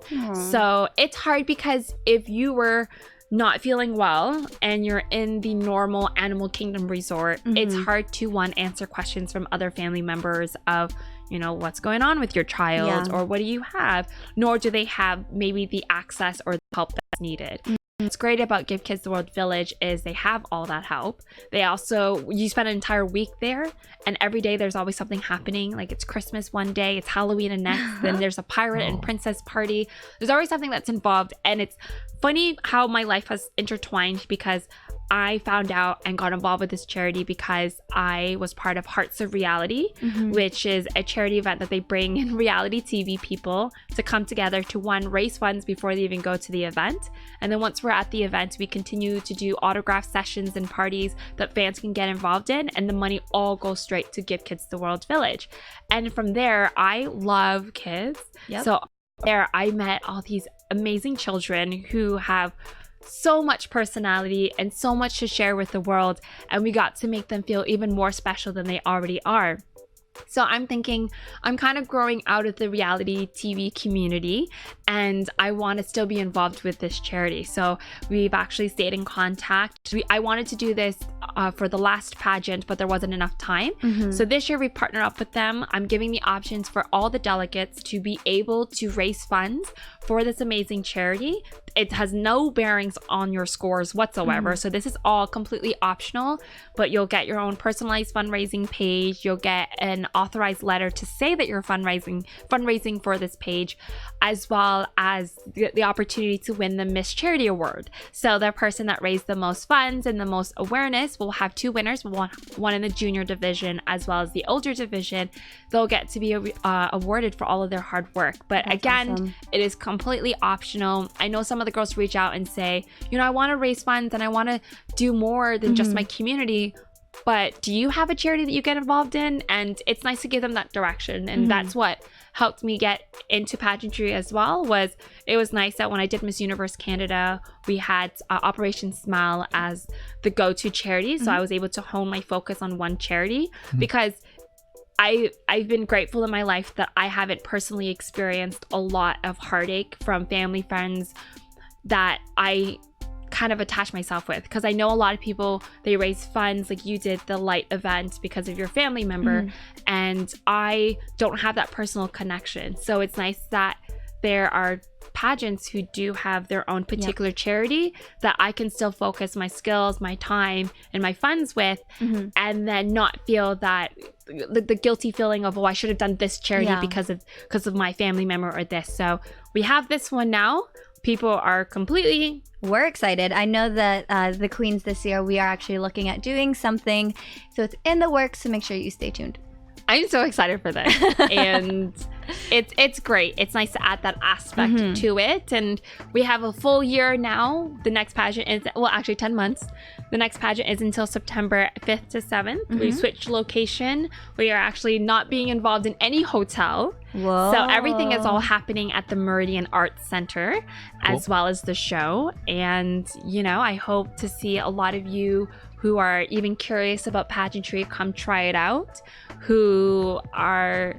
So it's hard because if you were not feeling well and you're in the normal Animal Kingdom resort, it's hard to answer questions from other family members of, you know, what's going on with your child or what do you have, nor do they have maybe the access or the help that's needed. What's great about Give Kids the World Village is they have all that help. They also, you spend an entire week there, and every day there's always something happening. Like it's Christmas one day, it's Halloween the next, then there's a pirate and princess party. There's always something that's involved, and it's funny how my life has intertwined because I found out and got involved with this charity because I was part of Hearts of Reality, which is a charity event that they bring in reality TV people to come together to raise funds before they even go to the event. And then once we're at the event, we continue to do autograph sessions and parties that fans can get involved in, and the money all goes straight to Give Kids the World Village. And from there, I love kids. So there I met all these amazing children who have so much personality and so much to share with the world, and we got to make them feel even more special than they already are. So I'm thinking I'm kind of growing out of the reality TV community, and I want to still be involved with this charity. So we've actually stayed in contact. I wanted to do this for the last pageant, but there wasn't enough time. So this year we partnered up with them. I'm giving the options for all the delegates to be able to raise funds for this amazing charity. It has no bearings on your scores whatsoever. So this is all completely optional, but you'll get your own personalized fundraising page. You'll get an authorized letter to say that you're fundraising for this page, as well as the opportunity to win the Miss Charity Award. So the person that raised the most funds and the most awareness will have two winners, one in the junior division as well as the older division. They'll get to be awarded for all of their hard work. But That's again, awesome. it is completely optional. I know some of the girls reach out and say, you know, I want to raise funds and I want to do more than just my community, but do you have a charity that you get involved in? And it's nice to give them that direction. And that's what helped me get into pageantry as well. It was nice that when I did Miss Universe Canada, we had Operation Smile as the go-to charity. So I was able to hone my focus on one charity because I've been grateful in my life that I haven't personally experienced a lot of heartache from family, friends that I kind of attach myself with, because I know a lot of people, they raise funds like you did the light event because of your family member, and I don't have that personal connection. So it's nice that there are pageants who do have their own particular charity that I can still focus my skills, my time, and my funds with, and then not feel that the guilty feeling of, oh, I should have done this charity because of my family member or this. So we have this one now. People are We're excited. I know that the Queens this year, we are actually looking at doing something. So it's in the works, so make sure you stay tuned. I'm so excited for this. And it's great. It's nice to add that aspect to it. And we have a full year now. The next pageant is, well, actually 10 months. The next pageant is until September 5th to 7th. We switched location. We are actually not being involved in any hotel. Whoa. So everything is all happening at the Meridian Arts Center, as well as the show. And, you know, I hope to see a lot of you who are even curious about pageantry come try it out, who are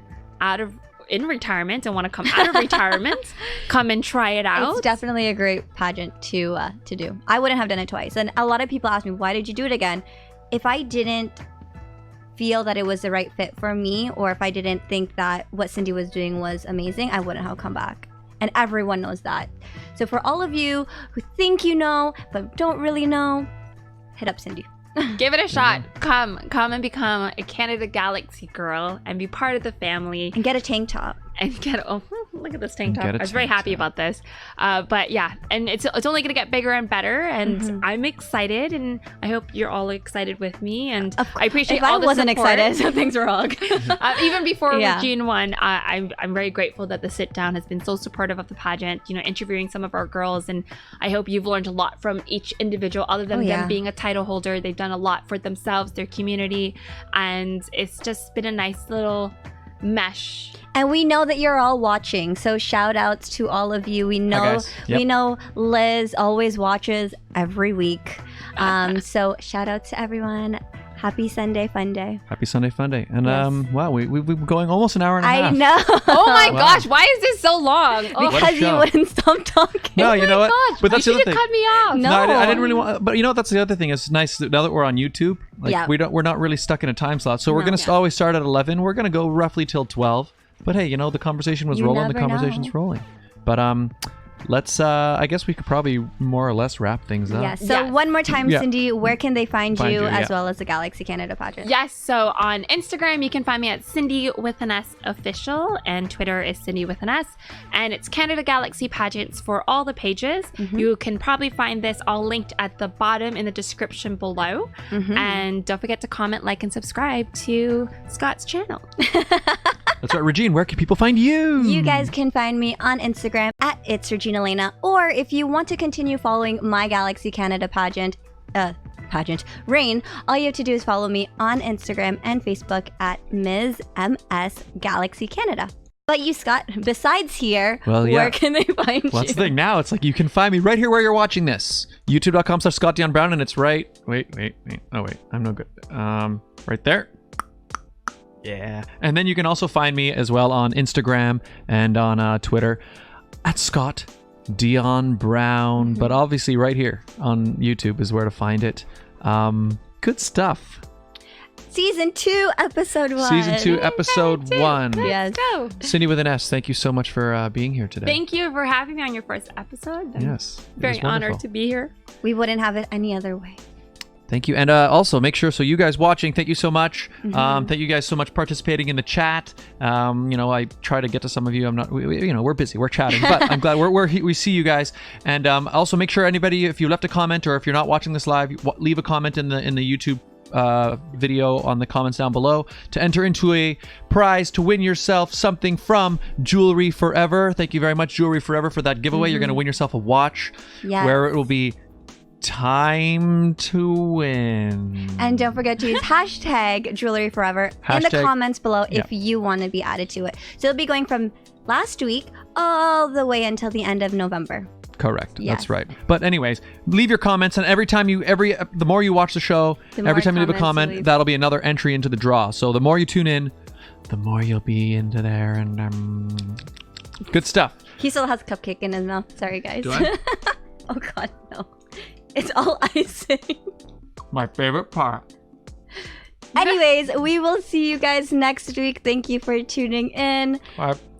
in retirement and want to come out of retirement, come and try it out. It's definitely a great pageant to do. I wouldn't have done it twice. And a lot of people ask me, why did you do it again? If I didn't feel that it was the right fit for me, or if I didn't think that what Sindy was doing was amazing, I wouldn't have come back. And everyone knows that. So for all of you who think you know, but don't really know, hit up Sindy. Give it a shot. Come and become a Canada Galaxy girl and be part of the family. And get a tank top. And look at this tank top. I was very happy about this. But yeah, and it's only going to get bigger and better. And I'm excited, and I hope you're all excited with me. And I appreciate all the support. If I wasn't excited, something's wrong. Even before Regine won, I'm very grateful that the Sit Down has been so supportive of the pageant, you know, interviewing some of our girls. And I hope you've learned a lot from each individual, other than them being a title holder. They've done a lot for themselves, their community. And it's just been a nice little mesh. And we know that you're all watching, so shout outs to all of you. We know we know Liz always watches every week. So shout out to everyone. Happy Sunday Fun Day. Happy Sunday Fun Day. And wow, we've been going almost an hour and a half. I know. Oh my gosh, why is this so long? Because you wouldn't stop talking. No, you know what? Gosh, but that's you the other should thing. have cut me off. No, I didn't really want. But you know what? That's the other thing. It's nice that now that we're on YouTube. Like we're not really stuck in a time slot. So we're gonna always start at 11. We're gonna go roughly till 12. But hey, you know, the conversation was rolling. The conversation's rolling. But let's. I guess we could probably more or less wrap things up. Yes. So one more time, Sindy, where can they find you as well as the Galaxy Canada pageant? Yes. So on Instagram, you can find me at Sindy with an S official, and Twitter is Sindy with an S, and it's Canada Galaxy pageants for all the pages. You can probably find this all linked at the bottom in the description below. And don't forget to comment, like, and subscribe to Scott's channel. That's right, Regine. Where can people find you? You guys can find me on Instagram at It's Regine Alaina, or if you want to continue following my Galaxy Canada pageant, reign, all you have to do is follow me on Instagram and Facebook at Ms. MS Galaxy Canada. But you, Scott, besides here, where can they find you? Well, that's the thing. Now it's like you can find me right here where you're watching this. YouTube.com/Scott Dion Brown, and it's right. Wait. Oh wait, I'm no good. Right there. Yeah. And then you can also find me as well on Instagram and on Twitter at Scott Dion Brown. But obviously right here on YouTube is where to find it. Good stuff. Season 2, episode 1. Season 2, episode 1. Yes. Go. Sindy with an S, thank you so much for being here today. Thank you for having me on your first episode. Yes. Very honored to be here. We wouldn't have it any other way. Thank you. And also make sure, so you guys watching, thank you so much. Thank you guys so much participating in the chat. You know, I try to get to some of you. We're busy. We're chatting, but I'm glad we see you guys. And also make sure anybody, if you left a comment or if you're not watching this live, leave a comment in the YouTube video on the comments down below to enter into a prize to win yourself something from Jewelry Forever. Thank you very much, Jewelry Forever, for that giveaway. You're going to win yourself a watch where it will be time to win. And don't forget to use hashtag Jewelry Forever in the comments below if you want to be added to it. So it'll be going from last week all the way until the end of November. Correct. Yes. That's right. But anyways, leave your comments, and the more you watch the show, every time you leave a comment, that'll be another entry into the draw. So the more you tune in, the more you'll be into there, and good stuff. He still has a cupcake in his mouth. Sorry, guys. Do I? Oh God, no. It's all icing. My favorite part. Anyways, we will see you guys next week. Thank you for tuning in.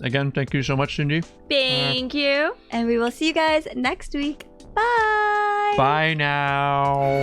Again, thank you so much, Sindy. Thank you. And we will see you guys next week. Bye. Bye now.